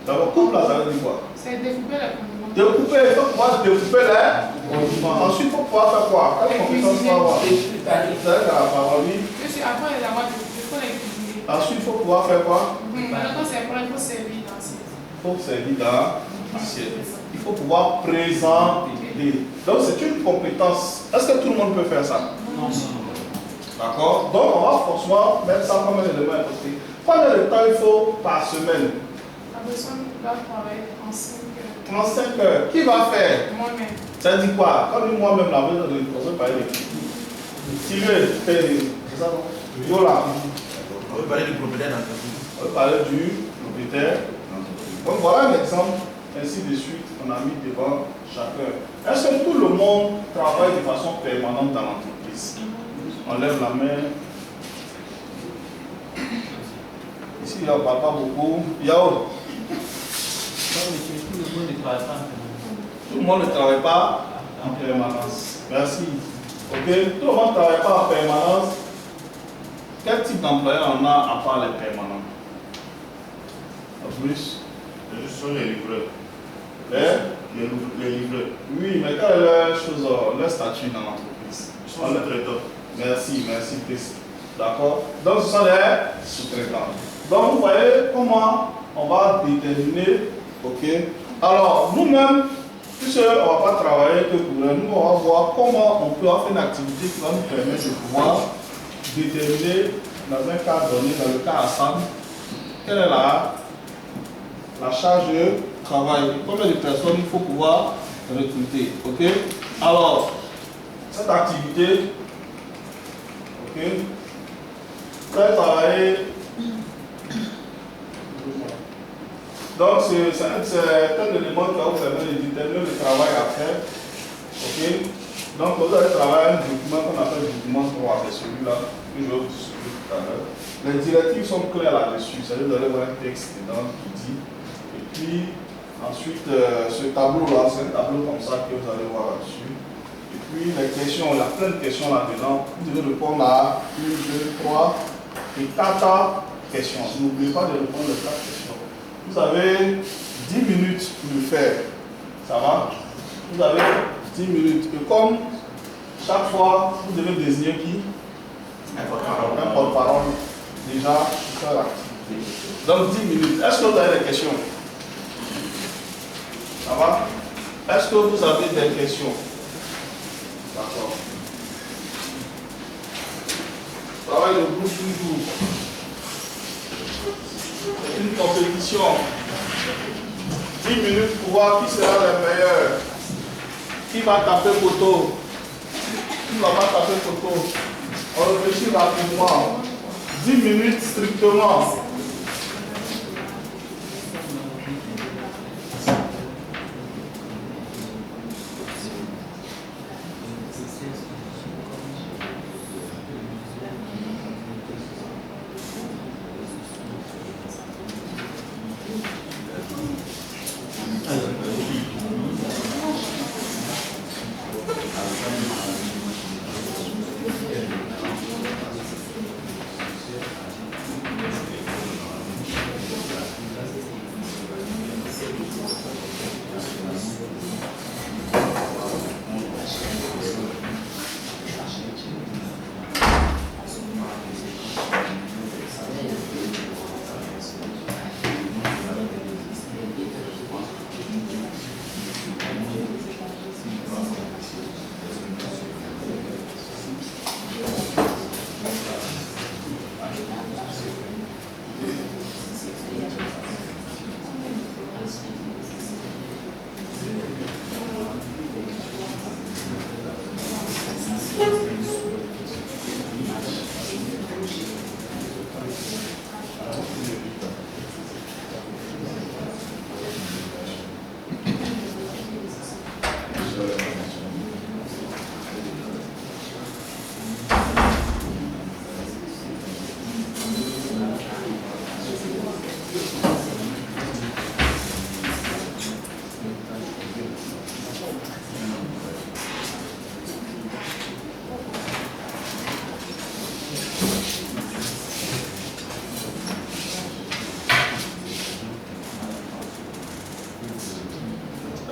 D'abord, coupe là, ça veut dire quoi? C'est découper les condiments. Découper, il faut pouvoir découper les condiments. Ensuite, il faut pouvoir faire quoi? Quelle compétence il faut avoir? Vous avez la parole, oui. Monsieur, avant d'avoir découpé, il faut les cuisiner. Ensuite, il faut pouvoir faire quoi? Quand c'est prêt, il faut servir dans l'assiette. Il faut servir dans l'assiette. Il faut pouvoir présenter. Donc, c'est une compétence. Est-ce que tout le monde peut faire ça? Non. D'accord? Donc, on va forcément mettre ça comme un élément important. Combien de temps il faut par semaine? La personne va travailler en 5 heures. En 5 heures. Qui va faire? Moi-même. Ça dit quoi? Quand moi-même, la besoin de l'éducation, par exemple, si je c'est ça, non? Yola. On veut parler du propriétaire d'entreprise. On va parler du propriétaire. Donc voilà un exemple, ainsi de suite, on a mis devant chacun. Est-ce que tout le monde travaille de façon permanente dans l'entreprise? On lève la main. Ici, il n'y a pas beaucoup. Yao. Tout le monde ne travaille pas. Tout le monde ne travaille pas en permanence. Merci. Ok? Tout le monde ne travaille pas en permanence. Quel type d'employé on a à part les permanents? En plus? Ce sont les livreurs. Les livreurs. Oui, mais quelle est leur statut dans l'entreprise? Ils sont sous-traitants. Merci, Chris. D'accord? Donc, ce sont les sous-traitants. Donc, vous voyez comment on va déterminer. Ok? Alors, nous-mêmes, puisqu'on ne va pas travailler que pour nous, on va voir comment on peut faire une activité qui va nous permettre de pouvoir déterminer dans un cas donné, dans le cas ensemble, quelle est la charge de travail, combien de personnes il faut pouvoir recruter. Ok? Alors, cette activité, ok, vous allez travailler. Donc, c'est un élément qui va vous permettre de déterminer le travail à faire. Ok? Donc, vous allez travailler un document qu'on appelle le document 3, c'est celui-là que je vais vous distribuer tout à l'heure. Les directives sont claires là-dessus, c'est-à-dire que vous allez voir un texte dedans qui dit. Et puis, ensuite, ce tableau-là, c'est un tableau comme ça que vous allez voir là-dessus. Et puis, les questions, il y a plein de questions là-dedans. Vous devez répondre à 1, 2, 3 et 4 questions. N'oubliez pas de répondre aux 4 questions. Vous avez 10 minutes pour le faire. Ça va? Vous avez 10 minutes. Et comme chaque fois, vous devez désigner qui? Un porte-parole. Déjà, pour faire l'activité. Donc 10 minutes. Est-ce que vous avez des questions? Ça va? Est-ce que vous avez des questions? D'accord. Travail de groupe toujours. C'est une compétition. 10 minutes pour voir qui sera le meilleur. Qui va taper photo? Qui ne va pas taper photo? On réfléchit rapidement. 10 minutes strictement.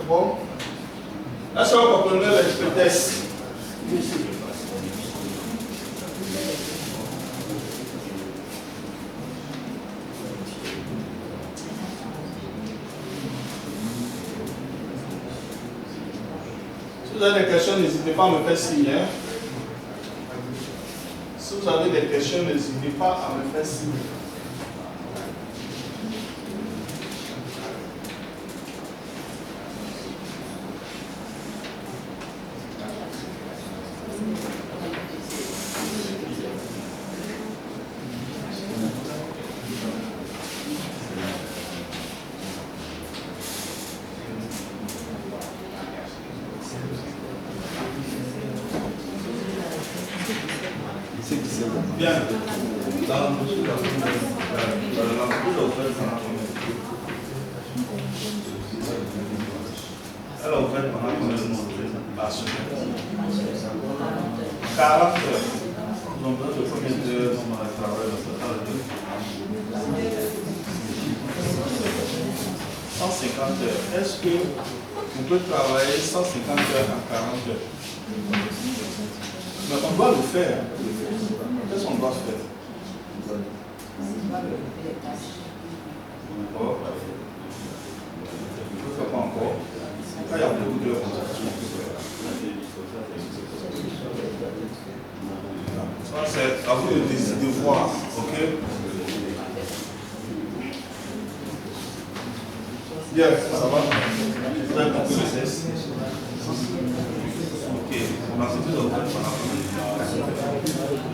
Bon. Est-ce qu'on comprenait l'expertise? vous avez des questions, n'hésitez pas à me faire signe. Hein. Si vous avez des questions, n'hésitez pas à me faire signe. Bien. Elle a ouvert pendant combien de temps par semaine? 40 heures. Nous avons besoin de combien d'heures on va travailler dans ce 150 heures. Est-ce que vous pouvez travailler 150 heures en 40 heures? Mais on doit le faire. Qu'est-ce qu'on doit faire? Encore. On ne fait pas encore. Quand il y a beaucoup d'heures, on va ça, c'est à vous de décider de voir. Ok? Bien, ça va? Vous avez compris le test? Ok, on va se dire au fait pendant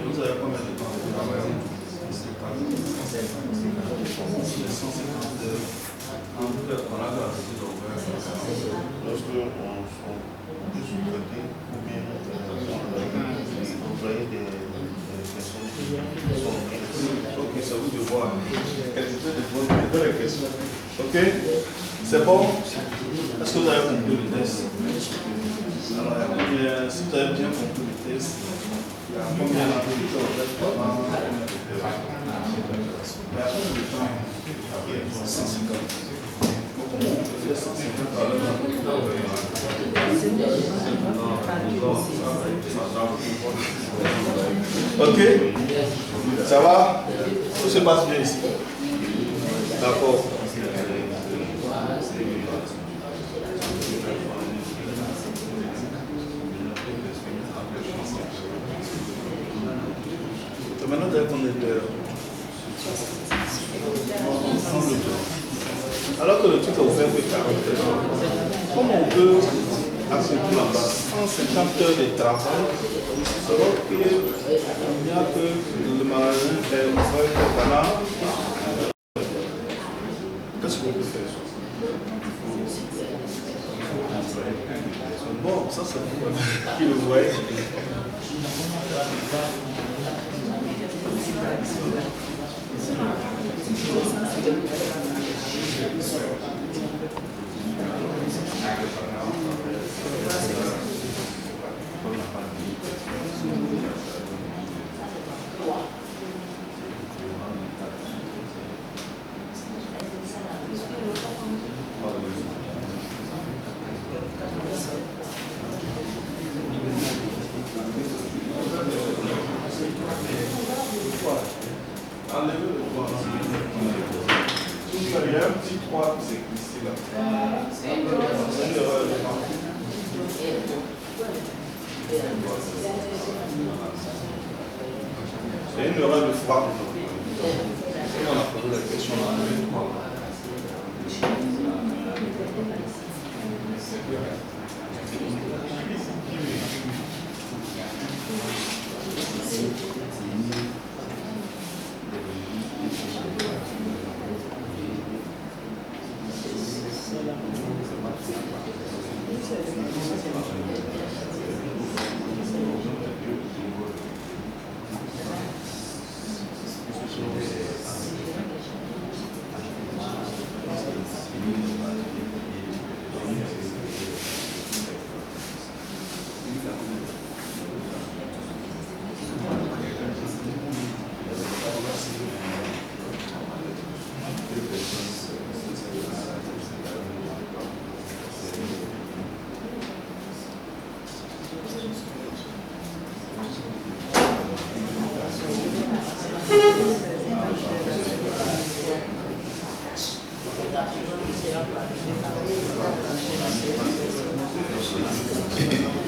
vous avez combien de temps de travail? 150 heures. En tout cas, on a garanti au fait. Lorsque on peut sous-traiter ou bien employer des personnes qui sont intéressées. Ok, c'est à vous de voir. Quelles étaient les questions? Ok? C'est bon? Est-ce que vous avez compris le test? Alors, si vous avez bien compris le test, il y a combien d'activités au fait pendant il y a combien de temps? 150. Comment on peut faire 150 à l'heure? Ok? Ça va? Tout se passe bien ici? D'accord. Maintenant, vous avez combien d'heures? Alors que le truc est ouvert que 40 heures. Comment on peut accepter en bas 150 heures de travail alors qu'il n'y a que le magasin est ouvert pendant. Qu'est-ce qu'on peut faire? Bon, ça c'est vous qui le voyez. Enlevez le poids. Il y a un petit 3 qui s'est glissé là. C'est une erreur de parcours. C'est une erreur de frappe. On a posé la question à enlever le poids. Thank you.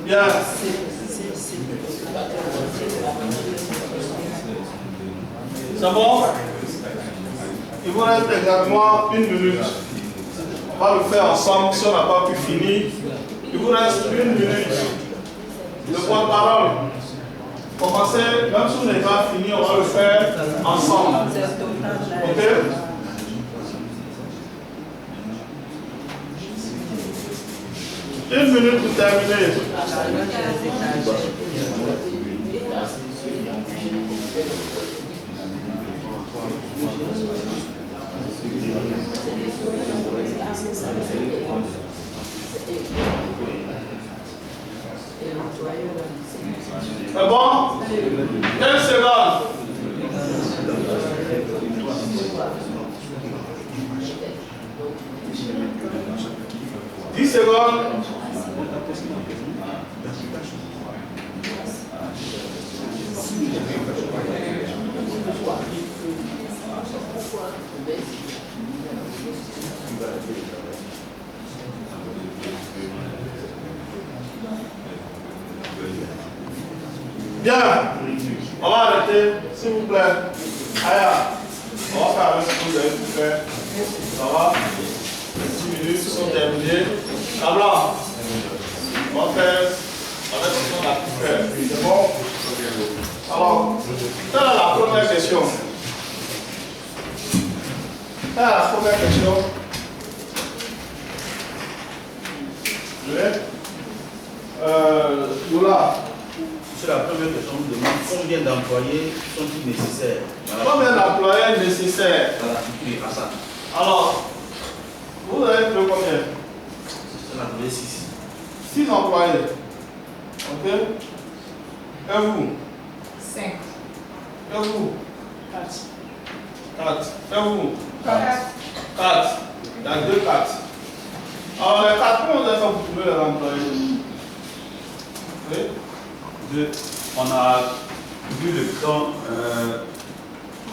Bien. C'est bon? Il vous reste exactement 1 minute. On va le faire ensemble si on n'a pas pu finir. Il vous reste 1 minute. Le porte-parole. Commencez, même si on n'est pas fini, on va le faire ensemble. Ok? Une minute pour terminer. C'est bon? 15 secondes. 10 secondes. Bien, on va arrêter, s'il vous plaît. Aya, on va faire avec ce que vous avez pu faire. Ça va? 10 minutes sont terminées. Tabla, on va faire avec ce qu'on a pu faire. C'est bon? Alors, quelle est la première question? Quelle est la première question? Yola. C'est la première question, on demande combien d'employés sont-ils nécessaires? Combien d'employés nécessaires? Alors, vous avez fait combien? On a trouvé 6. 6 employés. Ok? Et vous? 5. Et vous? 4. 4. Et vous? 4. 4. Il y a 2 4. Alors, les 4, comment vous avez fait pour trouver les employés? Oui? On a vu le temps,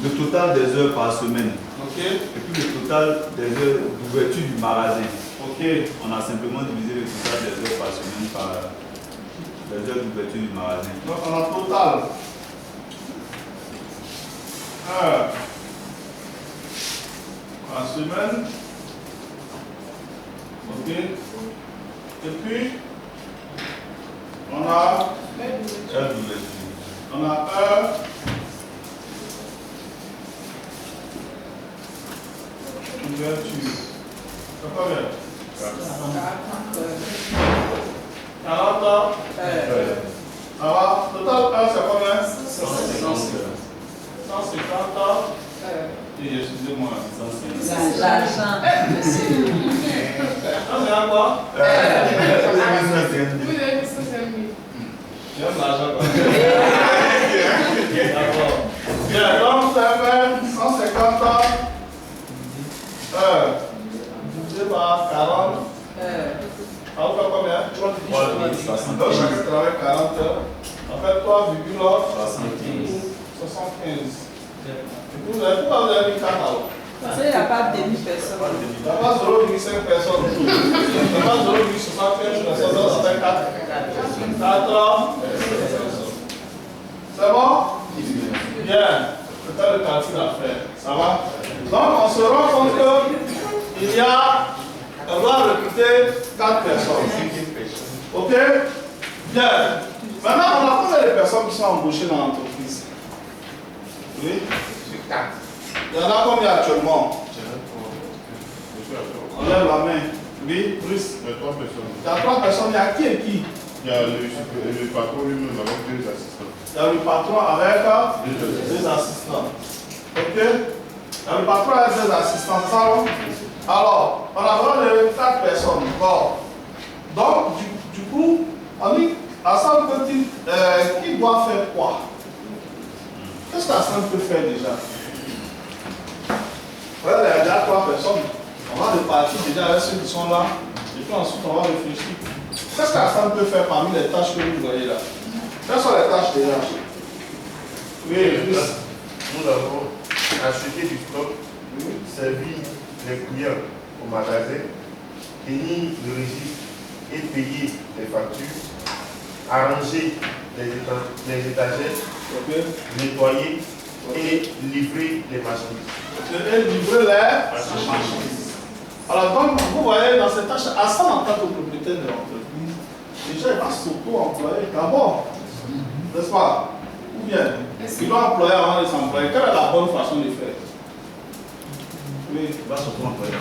le total des heures par semaine. Ok. Et puis le total des heures d'ouverture du magasin. Ok. On a simplement divisé le total des heures par semaine par les heures d'ouverture du magasin. Donc on a total. Heures par semaine. Ok. Et puis, on a heures d'ouverture. On a heure. Ouverture. C'est combien? 40 heures. Ça va? Total heure, c'est combien? 150 heures. Et excusez-moi. L'argent. On est à quoi? Vous avez dit ça, c'est mieux. J'aime l'argent. D'accord. Bien, donc ça fait 150 heures. Divisé par 40. Ça vous fait combien? 3,60. Donc chacun travaille 40 heures. En fait, 3,75. Vous avez mis 4 alors? Parce qu'il n'y a pas de demi-personne. Il n'y a pas 0,5 personnes. Il n'y a pas 0,75 personnes. Donc ça fait 4. 4. C'est bon? Bien. C'est le calcul à faire. Ça va? Donc on se rend compte que elle doit recruter 4 personnes. Ok? Bien. Maintenant, on a combien de personnes qui sont embauchées dans l'entreprise? Oui? Il y en a combien actuellement? On lève la main. Oui, Bruce. Il y a 3 personnes. Il y a 3 personnes. Il y a qui et qui? Il y a le patron lui-même avec 2 assistants. Il y a le patron avec 2 assistants. Ok? Il y a le patron avec 2 assistants. Ça va? Alors, on a besoin de 4 personnes. Bon. Donc, du coup, on dit, Hassan Petit, qui doit faire quoi? Qu'est-ce qu'Hassan peut faire déjà? Voilà, il y a déjà 3 personnes. On va repartir déjà avec ceux qui sont là. Et puis ensuite, on va réfléchir. Qu'est-ce qu'Hassan peut faire parmi les tâches que vous voyez là? Quelles sont les tâches déjà? Oui, nous avons acheté du stock, servir les clients au magasin, tenir le registre et payer les factures, arranger les étagères, nettoyer et livrer les marchandises. Et livrer les marchandises. Alors donc, vous voyez dans cette tâche, Hassan en tant que propriétaire de l'entreprise, déjà il va s'auto-employer d'abord, n'est-ce pas? Ou bien, il doit employer avant de s'employer. Quelle est la bonne façon de faire? Oui, il va s'auto-employer.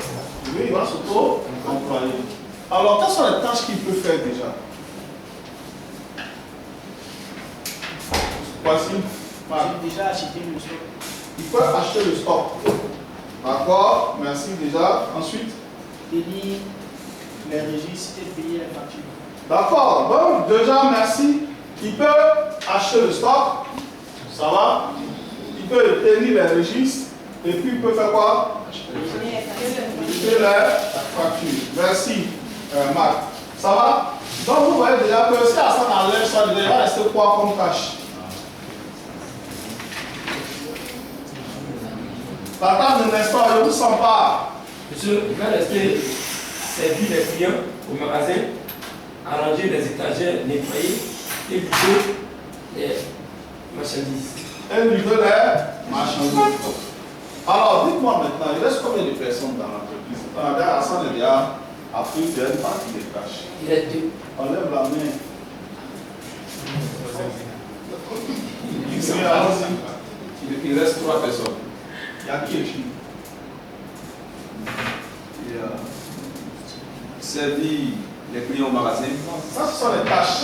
Oui, il va s'auto-employer. Alors, quelles sont les tâches qu'il peut faire déjà? Voici. J'ai déjà acheté le stock. Il peut acheter le stock. D'accord, merci déjà. Ensuite, Tenir les registres et payer les factures. d'accord, bon, déjà merci. Il peut acheter le stock, ça va. Il peut tenir les registres et puis il peut faire quoi? Payer les factures. Merci, Marc. Ça va? Donc vous voyez déjà que si Hassan enlève ça, il va rester quoi comme tâche? La table de l'instant, je ne vous sens pas. Monsieur, il va rester servir les clients au magasin, arranger les étagères, nettoyer et livrer les marchandises. Et livrer les marchandises. Alors, dites-moi maintenant, il reste combien de personnes dans l'entreprise? Hassan est déjà appris une partie des tâches. Il y a 2. On lève la main. Il reste 3 personnes. Il y a qui ici? Il y a servir les clients au magasin. Ça, ce sont les tâches.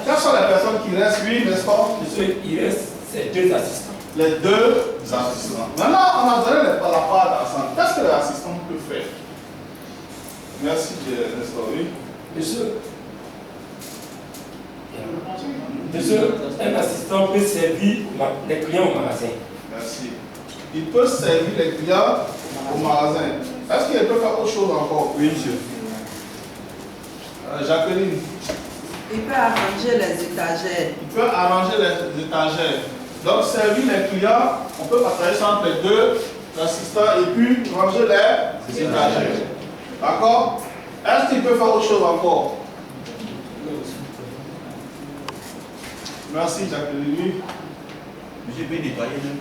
Quelles sont les personnes qui restent? Oui, n'est-ce pas? Monsieur, il reste ces 2 assistants. Les 2 assistants. Maintenant, on a donné la part d'Hassan. Qu'est-ce que l'assistant peut faire? Merci, n'est-ce pas? Oui. Monsieur, un assistant peut servir les clients au magasin. Merci. Il peut servir les clients au magasin. Est-ce qu'il peut faire autre chose encore? Oui, monsieur. Jacqueline. Il peut arranger les étagères. Il peut arranger les étagères. Donc, servir les clients, on peut partager ça entre les 2 assistants et puis ranger les étagères. D'accord? Est-ce qu'il peut faire autre chose encore? Merci, Jacqueline. Oui. Monsieur peut nettoyer même.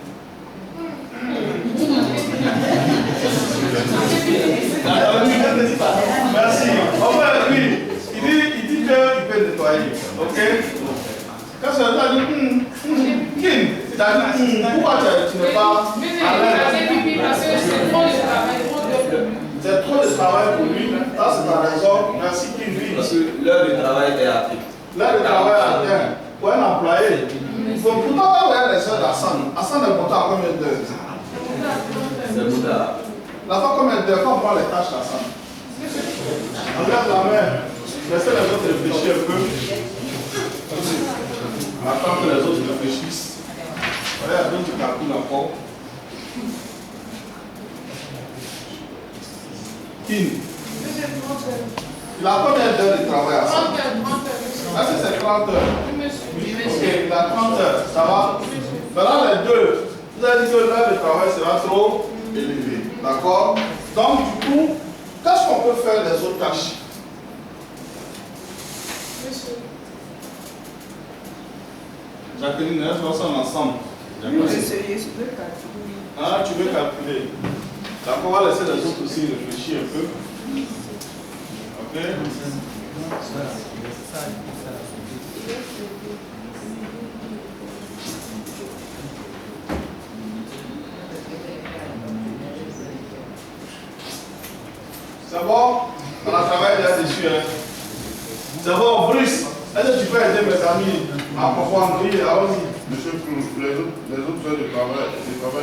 Merci. Enfin, oui. Il dit qu'il peut nettoyer. Ok? Quand ça veut dire, Kim, pourquoi tu n'es pas à l'aise? C'est trop de travail pour lui. Ça, c'est ta raison. Merci, Kim. Parce que l'heure de travail est atteinte. L'heure de travail est atteinte. Pour un employé. Pourtant, quand vous voyez les soeurs d'Hassan, Hassan est monté à combien d'heures? C'est Bouddha. La fois combien d'heures quand on prend les tâches d'Hassan? On lève la main. Laissez les autres réfléchir un peu. On attend que les autres réfléchissent. Voilà, il y a d'autres qui calculent encore. Kim. Il a combien d'heures de travail à ça? 30 heures. Est-ce que c'est 30 heures? Ok, il a 30 heures, ça va? Maintenant les 2, vous avez dit que l'heure de travail sera trop élevé. D'accord? Donc du coup, qu'est-ce qu'on peut faire les autres tâches? Jacqueline, laisse-moi ça ensemble. Oui, monsieur, je veux calculer. Ah, tu veux calculer? Donc on va laisser les autres aussi réfléchir un peu. Ok? C'est bon? On a travaillé là-dessus. Hein? C'est bon, Bruce. Est-ce que tu peux aider mes amis à approfondir? Allons-y. Monsieur, pour les autres heures de travail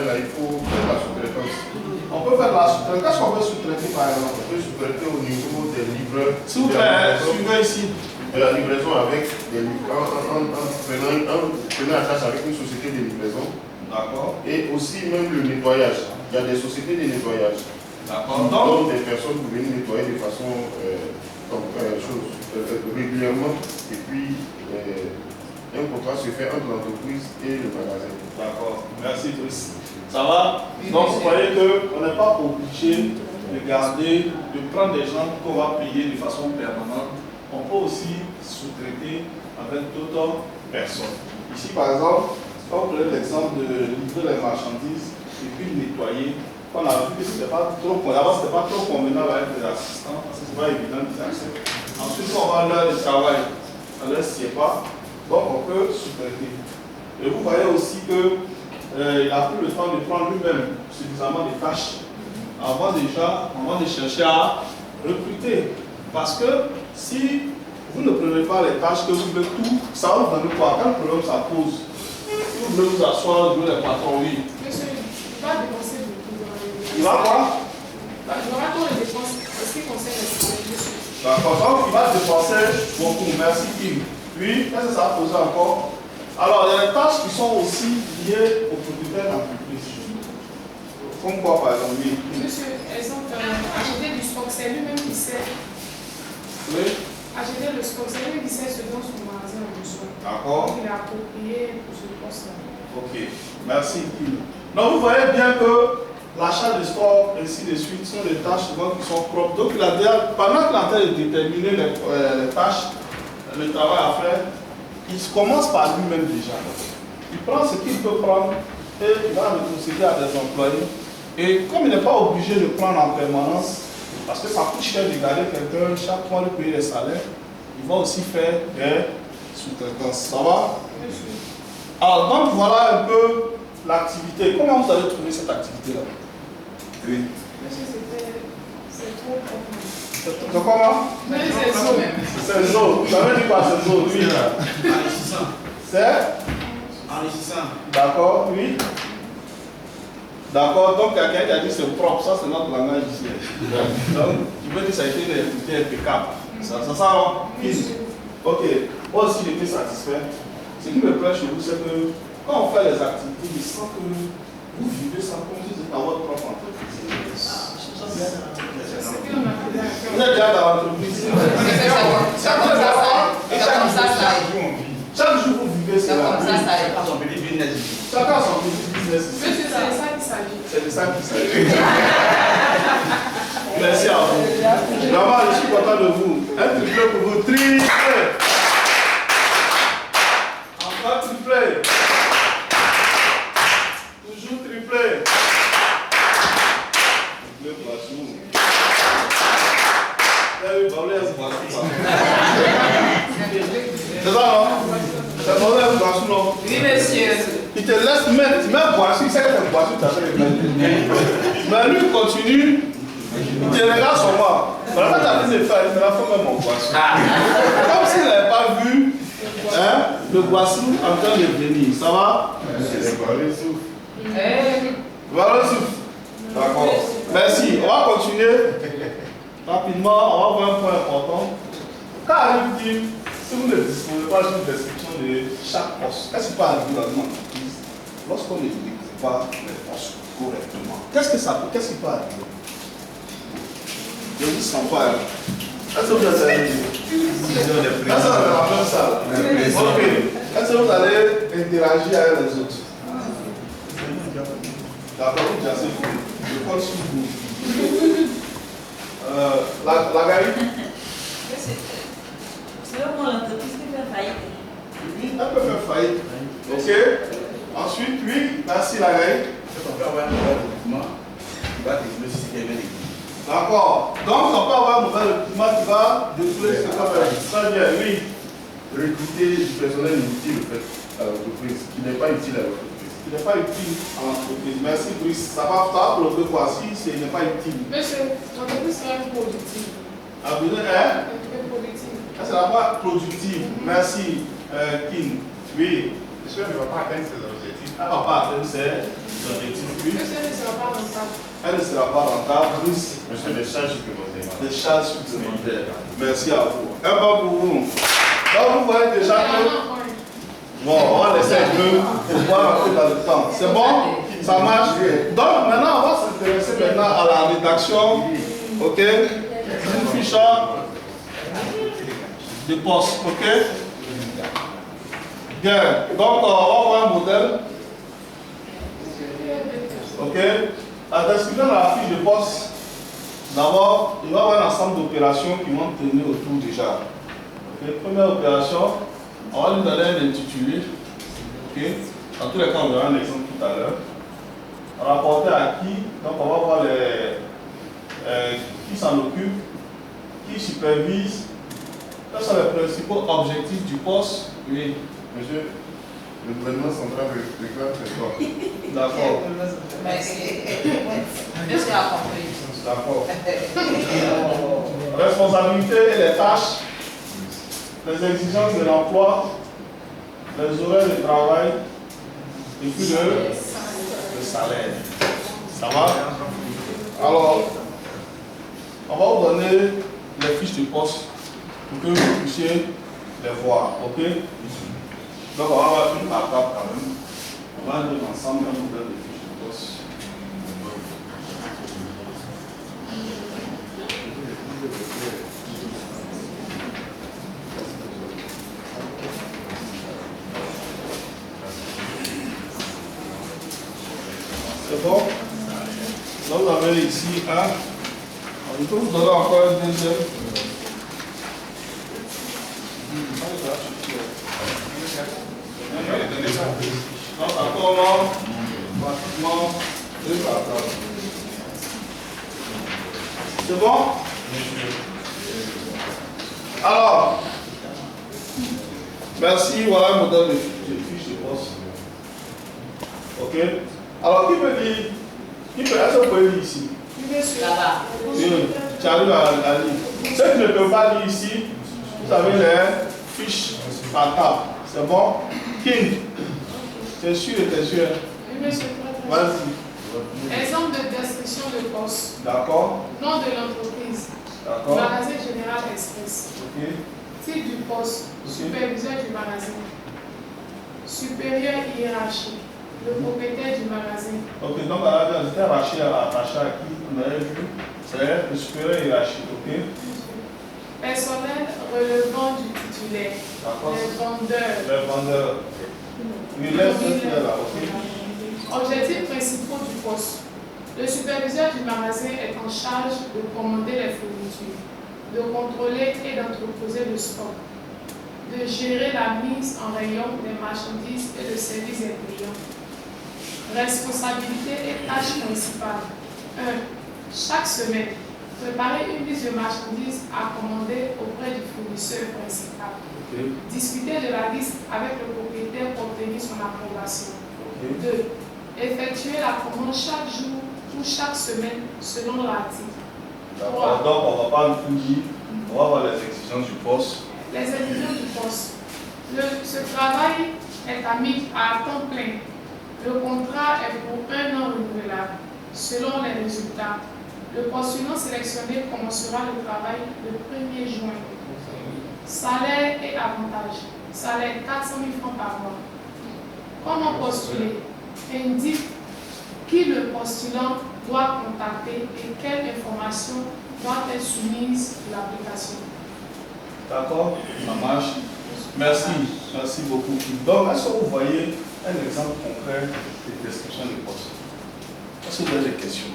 là, il faut faire la sous-traitance. On peut faire la sous-traitance. Qu'est-ce qu'on peut sous-traiter par exemple? On peut sous-traiter au niveau des livreurs. S'il vous plaît, suivez ici. De la livraison avec des livreurs, en prenant la tâche avec une société de livraison. D'accord. Et aussi même le nettoyage. Il y a des sociétés de nettoyage. D'accord. Donc des personnes pour venir nettoyer de façon régulièrement. Et puis un contrat se fait entre l'entreprise et le magasin. D'accord. Merci Bruce. Ça va? Donc vous voyez qu'on n'est pas obligé de garder, de prendre des gens qu'on va payer de façon permanente. On peut aussi sous-traiter avec d'autres personnes. Ici par exemple, quand vous prenez l'exemple de livrer les marchandises et puis nettoyer, on a vu que ce n'était pas trop convenable avec les assistants, parce que ce n'est pas évident qu'ils acceptent. Ensuite, quand on va à l'heure de travail, à leur sied pas, donc on peut sous-traiter. Et vous voyez aussi qu'il n'a plus le temps de prendre lui-même suffisamment de tâches avant de chercher à recruter. Parce que si vous ne prenez pas les tâches que vous voulez tout, ça va vous donner quoi? Quel problème ça pose? Si vous voulez vous asseoir, jouer les patrons, oui. Monsieur, il ne va pas dépenser beaucoup. Il va quoi? Il aura trop de dépenses en ce qui concerne les sécurités. D'accord, donc il va dépenser beaucoup. Merci Kim. Puis, qu'est-ce que ça va poser encore? Alors, il y a des tâches qui sont aussi liées aux propriétaires d'entreprise. Comme quoi, par exemple? Oui. Monsieur, exemple, acheter du stock, c'est lui-même qui sait. Oui. Acheter le stock, c'est lui qui sait ce dont son magasin a besoin. D'accord. Donc, il est approprié pour ce poste-là. Ok, merci Kim. Donc, vous voyez bien que l'achat de stock, ainsi de suite, sont des tâches souvent qui sont propres. Donc, pendant qu'il est en train de déterminer les tâches, le travail à faire, il commence par lui-même déjà. Il prend ce qu'il peut prendre et il va le concéder à des employés. Et comme il n'est pas obligé de prendre en permanence, parce que ça coûte cher de garder quelqu'un, chaque mois de payer les salaires, il va aussi faire des sous-traitances. Ça va? Alors, donc voilà un peu l'activité. Comment vous avez trouvé cette activité-là? Oui. Monsieur, c'est trop propre. C'est comment? C'est zone. Ça veut dire quoi, c'est zone? Oui. Enrichissant. C'est Enrichissant. D'accord, oui. D'accord, donc quelqu'un qui a dit c'est propre, ça c'est notre langage ici. Donc, tu veux dire que ça a été une activité impeccable. Ça va? Ok. Moi aussi j'étais satisfait. Ce qui me plaît chez vous, c'est que quand on fait les activités, je sens que vous vivez ça comme si vous êtes dans votre propre entreprise. Vous êtes déjà dans l'entreprise. Chaque jour vous vivez cela. Chacun son petit business. Chacun son petit business. C'est de ça qu'il s'agit. C'est de ça qu'il s'agit. Merci à vous. Vraiment, je suis content de vous. Un triplé pour vous. Triplé. Encore triplé. Toujours triplé. Triplé Boissou. C'est ça, non? C'est bon, Boissou, non? Oui, monsieur. Il te laisse mettre, tu mets Boissou, il sait que c'est Boissou, tu as fait le mettre. Mais lui, il continue. Il te regarde sur moi. Voilà, quand tu as dit de faire, il me l'a fait même mon Boissou. Comme s'il n'avait pas vu le Boissou en train de venir. Ça va? Voilà le souffle. D'accord. Merci. On va continuer rapidement. On va voir un point important. Quand arrive-t-il, si vous ne disposez pas d'une description de chaque poste, qu'est-ce qui peut arriver dans une entreprise lorsqu'on ne décrit pas les postes correctement? Qu'est-ce qui peut arriver? Je vous sens pas. Est-ce que vous êtes allé? Est-ce que vous êtes dans la même salle? Ok. Est-ce que vous allez interagir avec les autres? D'accord, vous avez assez fait. Je compte sur vous. La Gary? C'est vraiment l'entreprise qui fait faillite. Oui, elle peut faire faillite. Ok. Ensuite, oui, merci la Gary. On peut avoir un document va découvrir si c'est quelqu'un d'église. D'accord. Donc, on peut avoir un mauvais recrutement qui va détruire ce qu'on fait. Très bien, oui. Recruter du personnel inutile à l'entreprise, qui n'est pas utile à l'entreprise. Qui n'est pas utile à l'entreprise. Merci, Brice. Ça va bloquer quoi si ce n'est pas utile? Monsieur, l'entreprise sera productive. A besoin, hein? Productive. Ça sera pas productive. Merci, Kim. Oui. Monsieur ne va pas atteindre ses objectifs. Elle ne va pas atteindre ses objectifs. Oui. Monsieur ne sera pas rentable. Elle ne sera pas rentable. Brice. Monsieur, des charges supplémentaires. Des charges supplémentaires. Merci à vous. Un bon pour vous. Donc, vous voyez déjà que. Bon, on va laisser un peu pour voir un peu dans le temps. C'est bon? Ça marche? Donc, maintenant, on va s'intéresser maintenant à la rédaction. Ok? Une fiche de poste. Ok? Bien. Donc, on va voir un modèle. Ok? La description de la fiche de poste. D'abord, il va y avoir un ensemble d'opérations qui vont tourner autour déjà. Okay. Première opération, on va lui donner un intitulé. Okay. Dans tous les cas, on verra un exemple tout à l'heure. Rapporter à qui? Donc, on va voir qui s'en occupe, qui supervise. Quels sont les principaux objectifs du poste? Oui. Monsieur, le gouvernement central réclame très fort. D'accord. Merci. Monsieur a compris. D'accord. Responsabilité et les tâches, les exigences de l'emploi, les horaires de travail et puis le salaire. Ça va? Alors, on va vous donner les fiches de poste pour que vous puissiez les voir. Ok? Donc, on va avoir une par table quand même. On va lire ensemble un modèle de fiches de poste. C'est bon? Là, vous avez ici un. Je peux vous donner encore un deuxième. Donc, encore là, pratiquement deux par table. C'est bon? Alors, merci, voilà un modèle de fiche de poste. Ok? Alors, qui peut dire, est-ce que vous pouvez lire ici? Là-bas. Oui, tu arrives à lire. Ceux qui ne peuvent pas lire ici, vous avez les fiches par table. C'est bon? King, t'es sûr et t'es sûr? Oui, monsieur. Vas-y. Exemple de description de poste. D'accord. Nom de l'entreprise. D'accord. Magasin Général Express. Ok. Titre du poste. Superviseur du magasin. Supérieur hiérarchique. Le propriétaire du magasin. Ok, donc c'était attaché à qui on avait vu? C'est le supérieur hiérarchique, ok? Personnel relevant du titulaire. D'accord. Les vendeurs. Les vendeurs. Oui, laisse là, ok? Objectifs principaux du poste. Le superviseur du magasin est en charge de commander les fournitures, de contrôler et d'entreposer le stock, de gérer la mise en rayon des marchandises et le service des clients. Responsabilité et tâches principales. 1. Chaque semaine, préparer une liste de marchandises à commander auprès du fournisseur principal. Okay. Discuter de la liste avec le propriétaire pour obtenir son approbation. Okay. 2. Effectuer la commande chaque jour ou chaque semaine selon l'article. D'accord, donc on va pas tout dire, on va voir les exigences du poste. Les exigences du poste. Ce travail est à temps plein. Le contrat est pour 1 an renouvelable, selon les résultats. Le postulant sélectionné commencera le travail le 1er juin. Salaire et avantages. Salaire 400 000 francs par mois. Comment postuler? Indique qui le postulant doit contacter et quelles informations doivent être soumises pour l'application. D'accord, ça marche. Merci, merci beaucoup. Donc, est-ce que vous voyez un exemple concret de description de poste? Est-ce que vous avez des questions?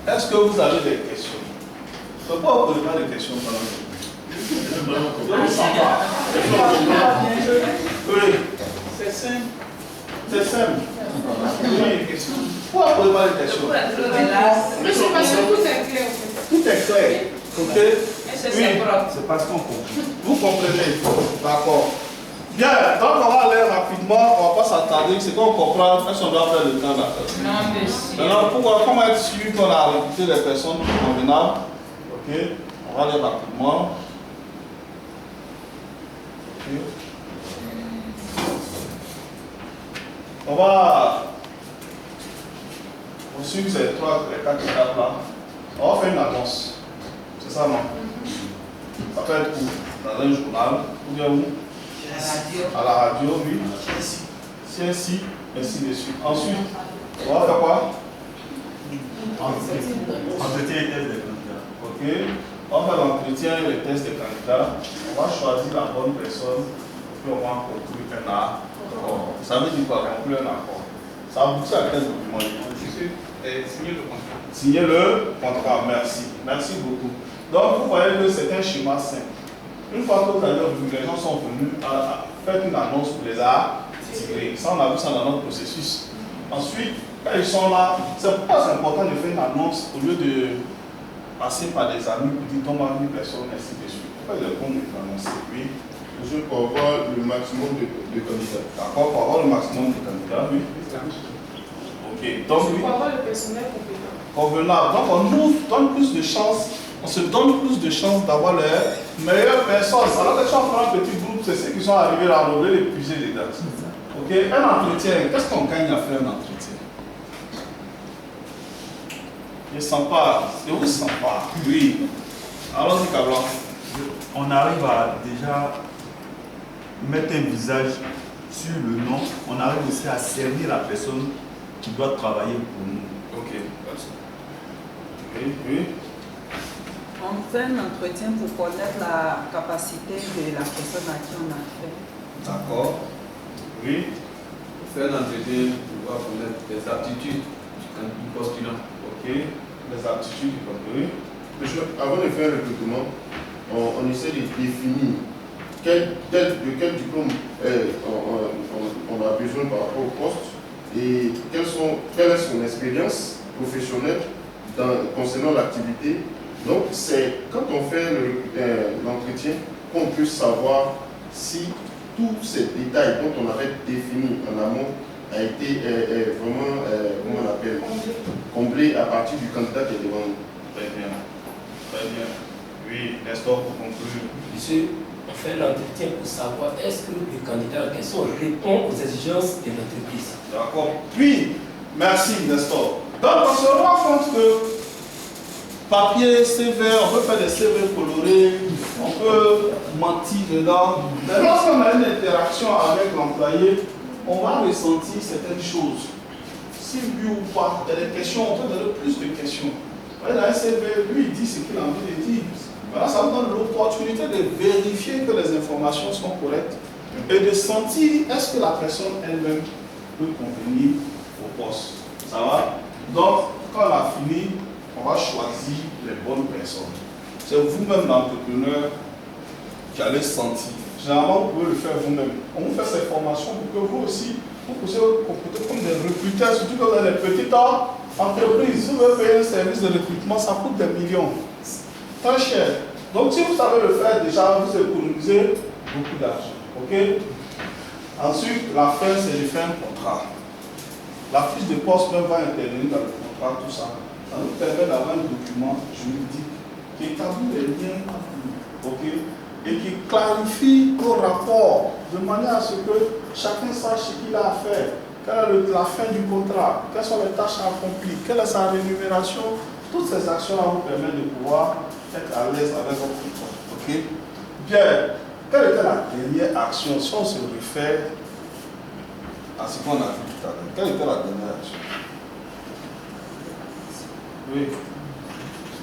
Est-ce que vous avez des questions? Pourquoi vous ne posez pas des questions pendant le je ne sens pas. Oui. C'est simple. C'est simple. Oui. questions. Pourquoi vous ne posez pas les questions? Mais c'est parce que tout est clair. Tout est clair. Ok? Oui. C'est parce qu'on comprend. Vous comprenez? D'accord. Bien, donc on va aller rapidement, on ne va pas s'attarder, c'est qu'on comprend, est-ce qu'on doit faire le temps d'accord? Non, monsieur. Maintenant, comment être sûr qu'on a recruté les personnes convenables? Ok, on va aller rapidement. Ok. On va suivre ces 4 étapes-là. On va faire une annonce. C'est ça, non? Ça peut être où? Dans un journal, ou bien où? À la radio, oui. CSI, ainsi de suite. Ensuite, on va faire quoi? Entretien et test des candidats. Ok. On va faire l'entretien et le test des candidats. On va choisir la bonne personne. Puis on va conclure un accord. Ça veut dire quoi? Conclure un accord. Ça aboutit à quel document? Signer le contrat. Signer le contrat. Merci. Merci beaucoup. Donc, vous voyez que c'est un schéma simple. Une fois que les gens sont venus à faire une annonce pour les attirer. Ça, on a vu ça dans notre processus. Ensuite, quand ils sont là, c'est pourquoi c'est important de faire une annonce au lieu de passer par des amis pour dire ton mari, personne, ainsi de suite. Pourquoi il est bon de l'annoncer? Oui. Je peux avoir le maximum de candidats. D'accord, pour avoir le maximum de candidats, oui. Ok, donc oui. Pour avoir le personnel compétent. Convenable. Donc on nous donne plus de chances, on se donne plus de chances d'avoir les meilleures personnes. Alors que si on prend un petit groupe, c'est ceux qui sont arrivés là, on veut les puiser les dates. Ok, un entretien, qu'est-ce qu'on gagne à faire un entretien? Je ne sens pas, je vous sens pas. Oui. Allons-y, Cablan. On arrive à déjà mettre un visage sur le nom. On arrive aussi à servir la personne qui doit travailler pour nous. Ok, oui, oui. On fait un entretien pour connaître la capacité de la personne à qui on a fait. D'accord. Oui. Faire un entretien pour connaître les aptitudes du postulant. Ok. Les aptitudes du postulant. Avant de faire le recrutement, on essaie de définir de quel diplôme on a besoin par rapport au poste et quelle est son expérience professionnelle concernant l'activité. Donc, c'est quand on fait l'entretien qu'on peut savoir si tous ces détails dont on avait défini en amont a été vraiment, comment on appelle, comblé à partir du candidat qui est devant nous. Très bien. Très bien. Oui, Nestor, pour conclure. Monsieur, on fait l'entretien pour savoir est-ce que le candidat en question répond aux exigences de l'entreprise. D'accord. Puis, merci Nestor. Donc, on se rend compte que papier, CV, on peut faire des CV colorés, on peut mentir dedans. Mais lorsqu'on a une interaction avec l'employé, on va ressentir certaines choses. Si oui ou pas, il y a des questions, on peut donner plus de questions. Dans un CV, lui, il dit ce qu'il a envie de dire. Voilà, ça vous donne l'opportunité de vérifier que les informations sont correctes et de sentir est-ce que la personne elle-même peut convenir au poste. Ça va? Donc, quand on a fini, on va choisir les bonnes personnes. C'est vous-même l'entrepreneur qui allez sentir. Généralement, vous pouvez le faire vous-même. On vous fait ces formations pour que vous aussi, vous puissiez vous comporter comme des recruteurs, surtout que vous avez des petites entreprises. Si vous voulez payer un service de recrutement, ça coûte des millions. Très cher. Donc, si vous savez le faire, déjà, vous économisez beaucoup d'argent. Ok? Ensuite, la fin, c'est de faire un contrat. La fiche de poste même va intervenir dans le contrat, tout ça. Ça nous permet d'avoir un document juridique qui établit les liens entre nous, ok, et qui clarifie nos rapports de manière à ce que chacun sache ce qu'il a à faire, quelle est la fin du contrat, quelles sont les tâches à accomplir, quelle est sa rémunération. Toutes ces actions-là vous permettent de pouvoir être à l'aise avec votre contrat. Ok? Bien, quelle était la dernière action si on se réfère à ce qu'on a vu tout à l'heure? Quelle était la dernière action? Oui.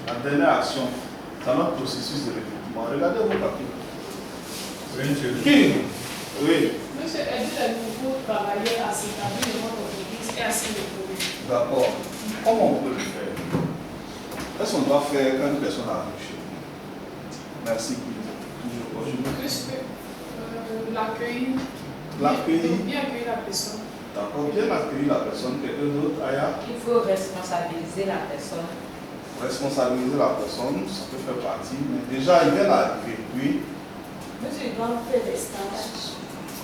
La dernière action, dans notre processus de recrutement. Regardez vos papiers. Oui, monsieur. Qui? Oui. Monsieur, aidez les nouveaux travailleurs à s'établir devant l'entreprise et à s'y retrouver. D'accord. Comment on peut le faire? Qu'est-ce qu'on doit faire quand une personne arrive chez nous? Merci. Juste l'accueil. L'accueil. Bien accueillir la personne. D'accord, bien accueillir la personne, quelqu'un d'autre, Aya. Il faut responsabiliser la personne. Responsabiliser la personne, ça peut faire partie, mais déjà, il vient d'arriver, oui. Monsieur, il doit faire des stages.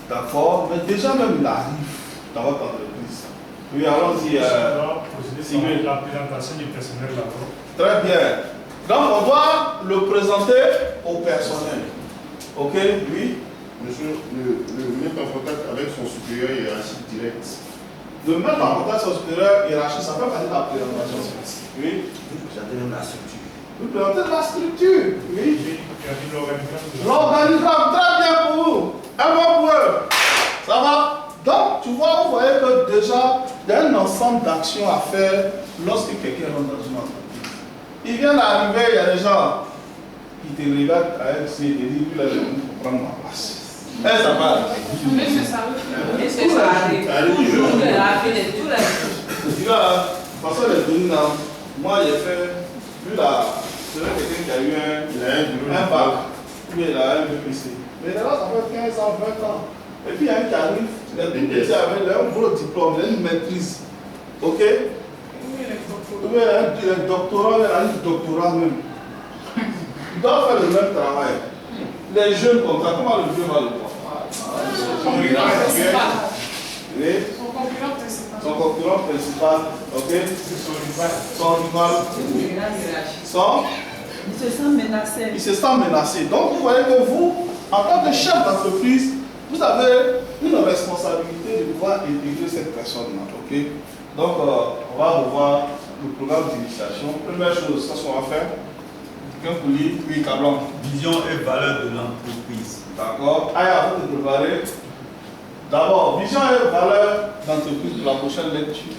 D'accord, mais déjà même il arrive dans votre entreprise. Oui, allons-y. C'est la présentation du personnel d'abord. Très bien. Donc, on doit le présenter au personnel. Ok, oui. Monsieur, le mettre en contact avec son supérieur hiérarchique direct. De mettre en contact son supérieur hiérarchique, ça fait partie de la présentation. Oui. Vous présentez même la structure. Vous présentez la structure. Oui. L'organigramme. L'organigramme, très bien pour vous. Un bon pour eux. Ça va? Donc, tu vois, vous voyez que déjà, il y a un ensemble d'actions à faire lorsque quelqu'un rentre dans une entreprise. Il vient d'arriver, il y a des gens qui te regardent avec ses et disent, lui, là, je vais prendre ma place. Eh, ça va. Monsieur, ça arrive. Monsieur, ça arrive. Toujours de la vie de tous les jours. Tu vois, de toute façon, les données, moi, j'ai fait, lui, là, c'est quelqu'un qui a eu un bac, lui, il a un BPC. Mais là, ça fait 15 ans, 20 ans. Et puis, il y a un qui arrive, il a BPC avec un gros diplôme, il a une maîtrise. Ok? Oui, il a un doctorat, il a un doctorat même. Il doit faire le même travail. Les jeunes comme ça, comment le jeune va le voir? Son concurrent principal. Oui. Son concurrent principal. Son concurrent principal, ok? Son rival. Il se sent menacé. Il se sent menacé. Donc vous voyez que vous, en tant que chef d'entreprise, vous avez une responsabilité de pouvoir intégrer cette personne-là, ok? Donc on va revoir le programme d'initiation. Première chose, ça qu'on va faire. Quelqu'un pour lire, oui, Cablon. Vision et valeur de l'entreprise. D'accord. Aya, vous te préparer. D'abord, vision et valeur d'entreprise pour la prochaine lecture.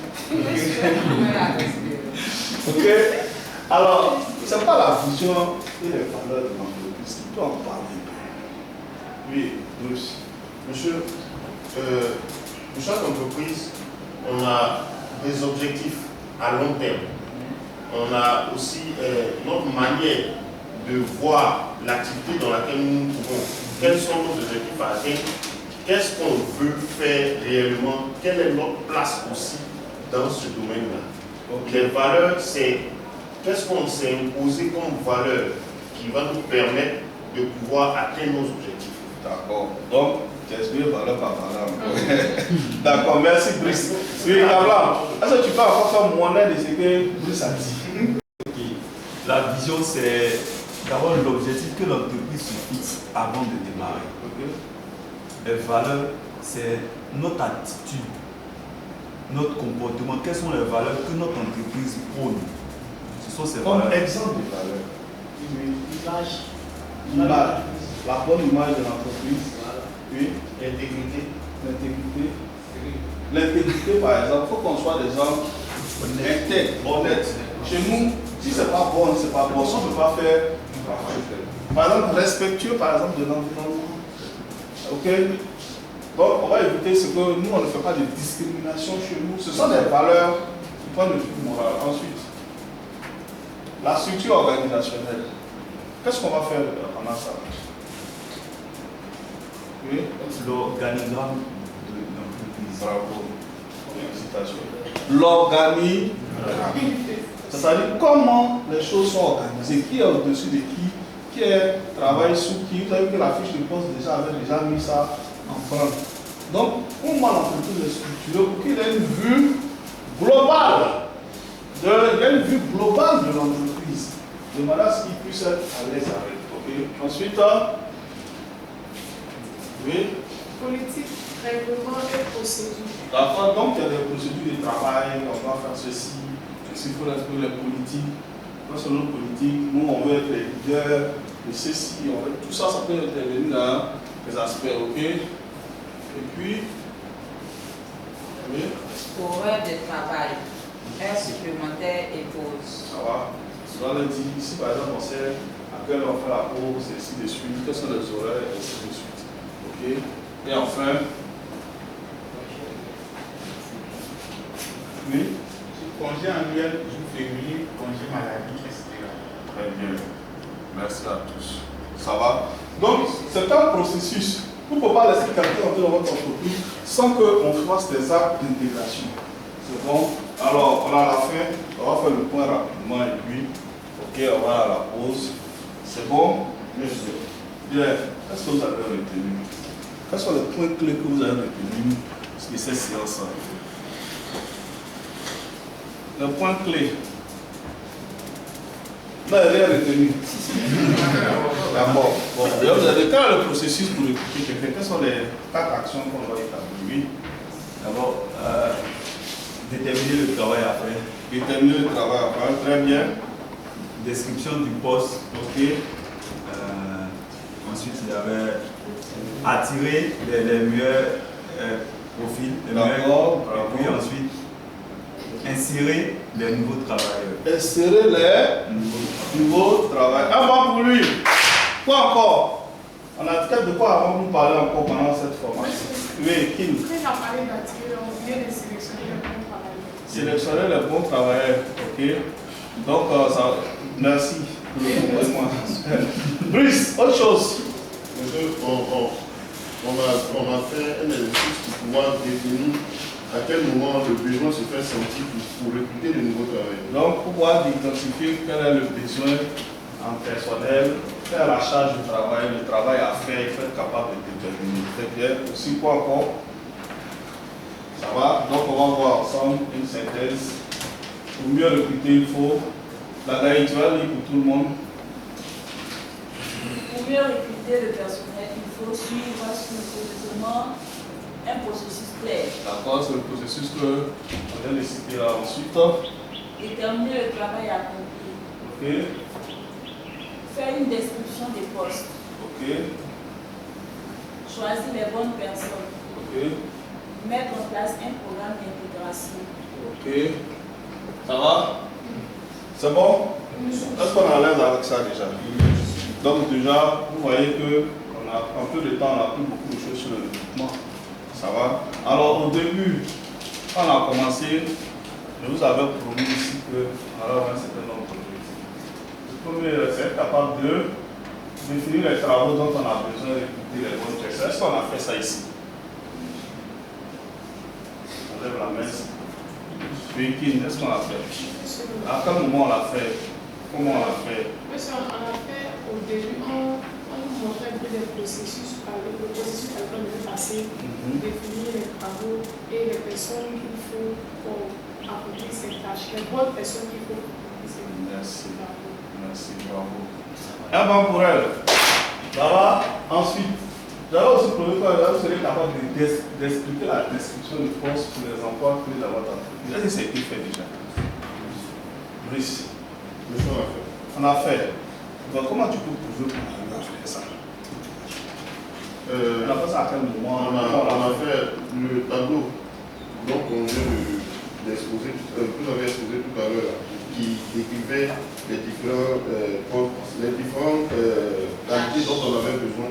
Ok. Alors, ce n'est pas la vision et les valeurs de l'entreprise qui peut en parler. Oui, Bruce. Monsieur, pour chaque entreprise, on a des objectifs à long terme. On a aussi notre manière de voir l'activité dans laquelle nous nous trouvons. Quels sont nos objectifs à atteindre? Qu'est-ce qu'on veut faire réellement? Quelle est notre place aussi dans ce domaine-là? Donc, les valeurs, c'est qu'est-ce qu'on s'est imposé comme valeur qui va nous permettre de pouvoir atteindre nos objectifs. D'accord. Donc, qu'est-ce que valeur par valeur? D'accord, merci Brice. Oui, Kabla, est-ce que tu peux encore faire monnaie de ce que Brice a dit? Okay. La vision, c'est d'avoir l'objectif que l'entreprise se fixe avant de démarrer. Okay. Les valeurs, c'est notre attitude, notre comportement. Quelles sont les valeurs que notre entreprise prône? Ce sont ces Comme valeurs. exemple de valeurs. L'image. La bonne image de l'entreprise. Oui. L'intégrité. L'intégrité. L'intégrité, par exemple, il faut qu'on soit des gens honnêtes. Chez nous, si ce n'est pas bon, c'est pas bon. Si on ne peut pas faire, par exemple, respectueux, par exemple, de l'environnement. Ok? Donc, on va éviter ce que nous, on ne fait pas de discrimination chez nous. Ce sont des valeurs du point de vue moral. Ensuite, la structure organisationnelle. Qu'est-ce qu'on va faire pendant ça? Oui? L'organigramme de l'entreprise. Bravo. Félicitations. L'organigramme. C'est-à-dire comment les choses sont organisées, qui est au-dessus de qui travaille sous qui. Vous avez vu que la fiche de poste déjà avait déjà mis ça en France. Donc, comment l'entreprise est structurée pour qu'il ait une vue globale de l'entreprise, de manière à ce qu'il puisse être à l'aise avec. Okay. Ensuite, oui. Politique, règlement et procédure. D'accord, donc il y a des procédures de travail, on va faire ceci, il faut respecter les politiques. Dans ce notre politique, nous on veut être les leaders de ceci, on veut, tout ça, ça peut intervenir dans les aspects, ok? Et puis, oui. Horaire de travail, heure supplémentaire et pause. Ça va. Tu dois le dire, ici par exemple, on sait à quelle heure on fait la pause, et ainsi de suite, quels sont les horaires, et ainsi de suite. Ok? Et enfin, oui. Congé annuel, jour férié, congé maladie, etc. Très bien. Merci à tous. Ça va? Donc, c'est un processus. Vous ne pouvez pas laisser quelqu'un entrer dans votre entreprise sans qu'on fasse des actes d'intégration. C'est bon? Alors, on a la fin, on va faire le point rapidement et puis, ok, on va à la pause. C'est bon? Bien. Qu'est-ce que vous avez retenu? Quels sont les points clés que vous avez retenus de cette séance-là? Le point clé. Non, rien retenu. D'abord, bon, vous avez quel est le processus pour recruter quelqu'un? Quelles sont les 4 actions qu'on doit établir? D'abord, déterminer le travail à faire. Déterminer le travail à faire, très bien. Description du poste. Ok. Ensuite, il y avait attirer les meilleurs profils, les meilleurs, et puis ensuite insérer les nouveaux travailleurs. Insérer les nouveaux travailleurs. Un bon pour lui. Quoi encore? On a de quoi avant nous parler encore pendant cette formation? Oui, Kim. Quand il a parlé d'attirer, on vient de sélectionner les bons travailleurs. Sélectionner les bons travailleurs, ok. Donc, ça, merci pour le point. Brice, autre chose. On a fait un exercice pour pouvoir définir à quel moment le besoin se fait sentir pour recruter de nouveaux travailleurs. Donc, pour pouvoir identifier quel est le besoin en personnel, faire la charge du travail, le travail à faire, il faut être capable de déterminer. Très bien. Aussi, quoi encore? Ça va? Donc, on va voir ensemble une synthèse. Pour mieux recruter, il faut. La gagne, tu vas lire pour tout le monde. Pour mieux recruter le personnel, il faut suivre scrupuleusement un processus clair. D'accord, c'est le processus que on vient de citer là. Ensuite, déterminer le travail accompli. ok. Faire une description des postes. Ok. Choisir les bonnes personnes. Ok. Mettre en place un programme d'intégration. Ok. Ça va? C'est bon? Est-ce qu'on est à l'aise avec ça déjà? Donc déjà, vous voyez qu'on a un peu de temps, on a appris beaucoup de choses sur le recrutement. Ça va? Alors au début, quand on a commencé, je vous avais promis ici qu'on allait avoir un certain nombre d'objectifs. Le premier, c'est être capable de définir les travaux dont on a besoin de recruter les bonnes personnes. Est-ce qu'on a fait ça ici? On lève la main. Speaking, est-ce qu'on l'a fait? À quel moment on l'a fait? Comment on l'a fait? Monsieur, on a fait au début, on nous montrait un peu les processus par le processus par lequel on devait passer, définir les travaux et les personnes qu'il faut pour accomplir ces tâches, les bonnes personnes qu'il faut pour accomplir ces tâches. Merci. Merci, bravo. Un bon pour elle. Ça va? Ensuite, j'avais aussi prévu que vous serez capable d'expliquer la description du poste pour les emplois clés dans votre entreprise. Est-ce que ça a été fait déjà? Brice. On a fait. Donc, comment tu peux prouver qu'on arrive à faire ça? On a fait ça à quel moment? On a fait le tableau. Donc, on vient d'exposer, vous avez exposé tout à l'heure, qui décrivait les différentes qualités dont on avait besoin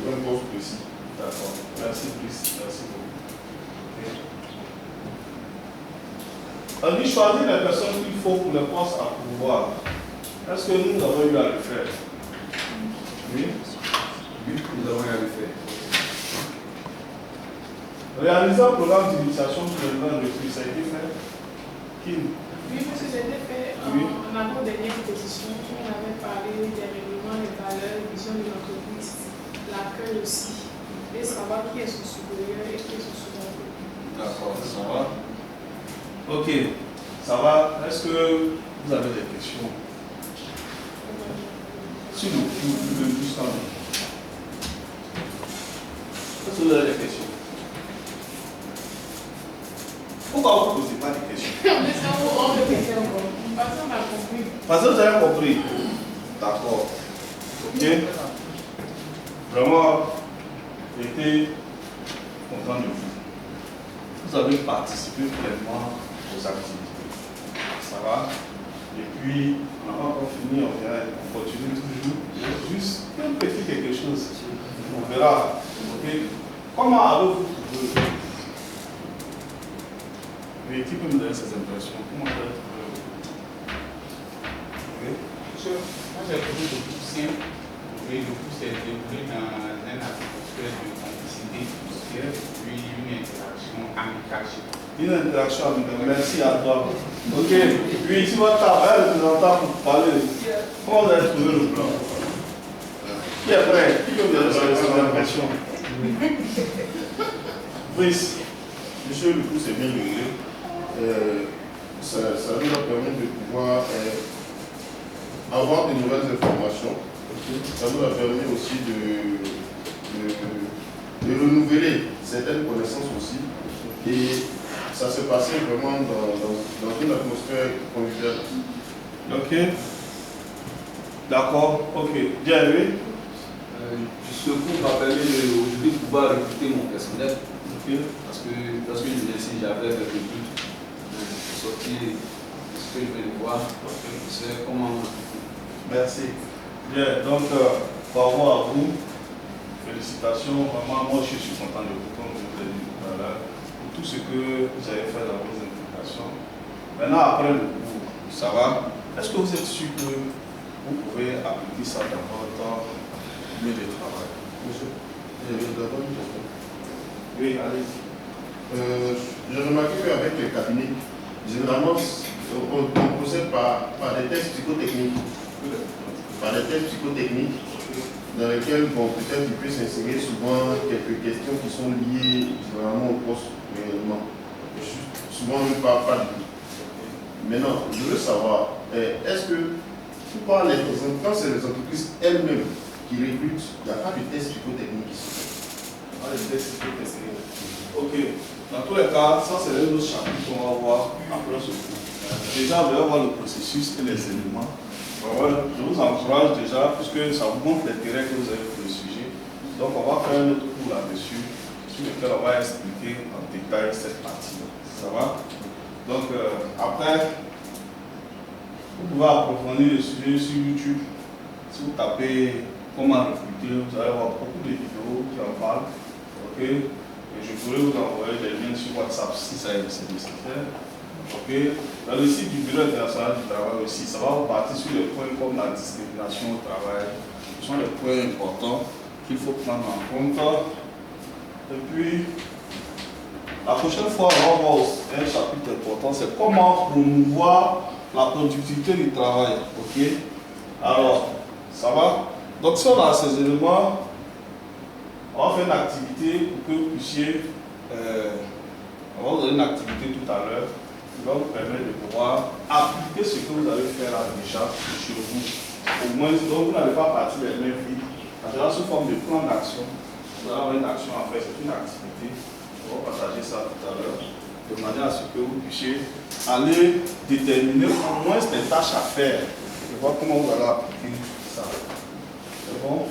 pour un poste précis. D'accord. Merci, Brice. Merci beaucoup. On dit choisir les personnes qu'il faut pour le poste à pouvoir. Est-ce que nous avons eu à le faire? Oui? Oui, nous avons eu à le faire. Réaliser un programme d'initiation sur le plan de refus, ça a été fait? Qui? Oui, monsieur, c'était fait en avant-dernière position. On avait parlé des règlements, des valeurs, vision de l'entreprise, l'accueil aussi, et savoir qui est son supérieur et qui est son supérieur. D'accord, ça va. Ok, ça va. Est-ce que vous avez des questions? Sur le plus quand même. Est-ce que vous avez des questions? Pourquoi vous ne posez pas des questions? Parce que vous avez compris. D'accord. Ok. Vraiment, j'étais content de vous. Vous avez participé pleinement aux activités. Ça va? Et puis, on n'a pas encore fini, on continue toujours. Juste un petit quelque chose. On verra. Ok. Comment avez-vous trouvé? Mais qui peut me donner ces impressions? Comment vous avez trouvé? Monsieur, moi j'ai trouvé le plus simple, le plus déroulé dans un article. atmosphère de complicité, puis une interaction amicale. Une interaction amicale. Merci à toi. Ok. Puis ici, votre représentant pour parler. Comment vous avez trouvé le plan? Qui est prêt? Qui peut me donner son impression? Brice. Monsieur le coup, c'est bien réglé. Ça nous a permis de pouvoir avoir de nouvelles informations. Ça nous a permis aussi de renouveler certaines connaissances aussi. Et ça s'est passé vraiment dans une atmosphère conviviale. Ok. D'accord. Ok. Bien, oui. Ce cours m'a permis aujourd'hui de pouvoir recruter mon personnel. Okay. Parce que lorsque je venais ici, j'avais quelques doutes de sortir de ce que je vais voir. C'est comment. Merci. Bien, donc par rapport à vous, félicitations. Vraiment, moi je suis content de vous, comme je vous ai dit tout à l'heure, pour tout ce que vous avez fait dans vos implications. Maintenant, après le cours, ça va? Est-ce que vous êtes sûr que vous pouvez appliquer ça dans votre milieu de travail? Monsieur, d'abord une question. Oui, allez. J'ai remarqué qu'avec les cabinets, généralement, on procède par des tests psychotechniques. Par des tests psychotechniques dans lesquels, peut-être, il peut s'insérer souvent quelques questions qui sont liées généralement au poste réellement. Souvent, même pas du tout. Maintenant, je veux savoir, est-ce que, quand c'est les entreprises elles-mêmes qui recrutent, il n'y a pas de tests psychotechniques ici? Pas de tests psychotechniques. Ok. Dans tous les cas, ça c'est un autre chapitre qu'on va voir après ce cours. Déjà, vous allez voir le processus et les éléments. Ouais, je vous encourage déjà, puisque ça vous montre l'intérêt que vous avez pour le sujet. Donc, on va faire un autre cours là-dessus, sur lequel on va expliquer en détail cette partie-là. Ça va? Donc, après, vous pouvez approfondir le sujet sur YouTube. Si vous tapez comment recruter, vous allez voir beaucoup de vidéos qui en parlent. Ok? Et je pourrais vous envoyer des liens sur WhatsApp si ça est nécessaire. Ok. Dans le site du Bureau international du travail aussi, ça va vous partir sur les points comme la discrimination au travail. Ce sont les points importants qu'il faut prendre en compte. Et puis, la prochaine fois, on va voir un chapitre important, c'est comment promouvoir la productivité du travail. Ok. Alors, ça va? Donc, si on a ces éléments, on va faire une activité pour que vous puissiez, on va vous donner une activité tout à l'heure qui va vous permettre de pouvoir appliquer ce que vous allez faire là déjà chez vous. Au moins, donc vous n'allez pas partir les mains vides. En général, sous forme de plan d'action, vous allez avoir une action à faire, c'est une activité. On va partager ça tout à l'heure, de manière à ce que vous puissiez aller déterminer au moins des tâches à faire et voir comment vous allez appliquer ça. C'est bon?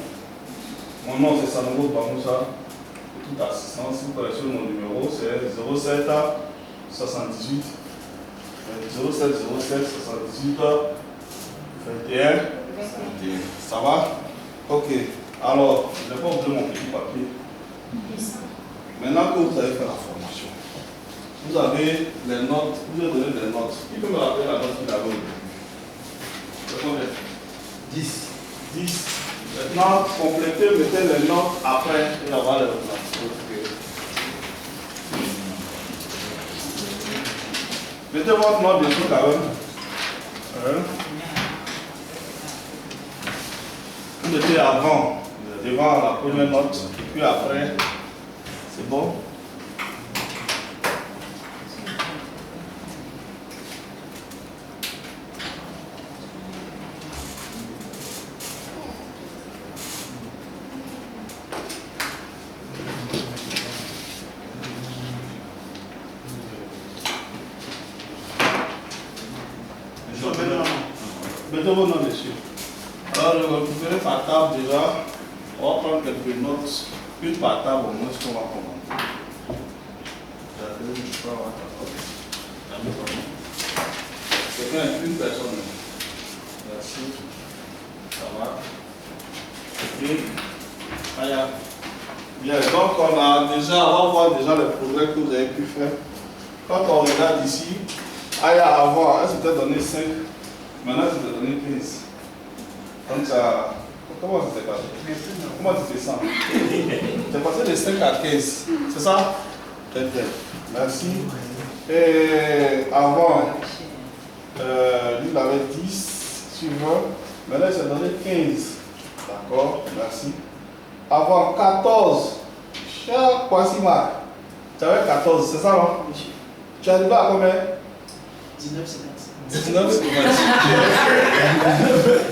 Mon nom c'est Sanogo Bamoussa, toute assistance. Si vous connaissez mon numéro, c'est 07 78 07 07 78 21. Ça va? Ok. Alors, je vais pas vous donner mon petit papier. Maintenant que vous avez fait la formation, vous avez les notes, vous avez donné des notes. Qui peut me rappeler la note qu'il avait au début? C'est combien? 10. 10. Maintenant, complétez, mettez les notes après et avoir les notes. Mettez votre note dessus quand même. Vous mettez avant, devant la première note, et puis après, c'est bon? Mettez vos noms dessus. Alors, je vais récupérer par table déjà. On va prendre quelques notes. Une par table au moins, ce qu'on va commenter. C'est une personne. Merci. Ça va. Ok. Aya. Bien, donc on va voir déjà les progrès que vous avez pu faire. Quand on regarde ici, Aya avant, elle s'était donné 5. Maintenant, je vais donner 15. Donc, ça, Comment ça s'est passé? Comment tu te sens? C'est passé de 5 à 15, c'est ça? Très bien, merci. Et avant, lui il avait 10 sur 20, maintenant il s'est donné 15. D'accord, merci. Avant 14, chaque Kwasima, tu avais 14, c'est ça, non? Tu es arrivé à combien? 19,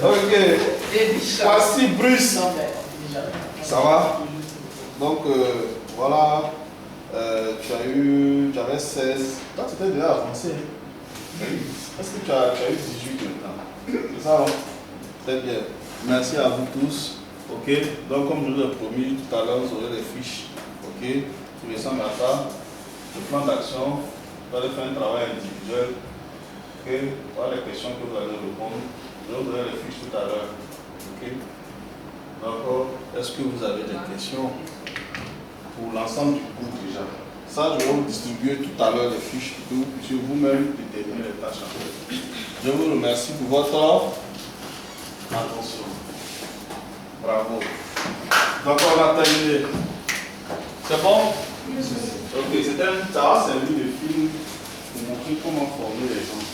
ok. Voici Bruce. Ça va? Donc voilà, tu avais 16. Toi tu étais déjà avancé. Est-ce que tu as eu 18 maintenant? C'est ça, non? Très bien. Merci à vous tous. Ok. Donc comme je vous ai promis tout à l'heure, vous aurez les fiches. Ok. Vous ressemblez à ça. Le plan d'action. Vous allez faire un travail individuel. Ok. Voilà les questions que vous allez répondre. Je vous donnerai les fiches tout à l'heure. Ok. D'accord. Est-ce que vous avez des questions pour l'ensemble du groupe déjà? Ça, je vais vous distribuer tout à l'heure les fiches pour que vous puissiez vous-même déterminer les tâches à faire. Je vous remercie pour votre attention. Bravo. Donc on a terminé. C'est bon? Ok, ça va servir de film pour montrer comment former les gens.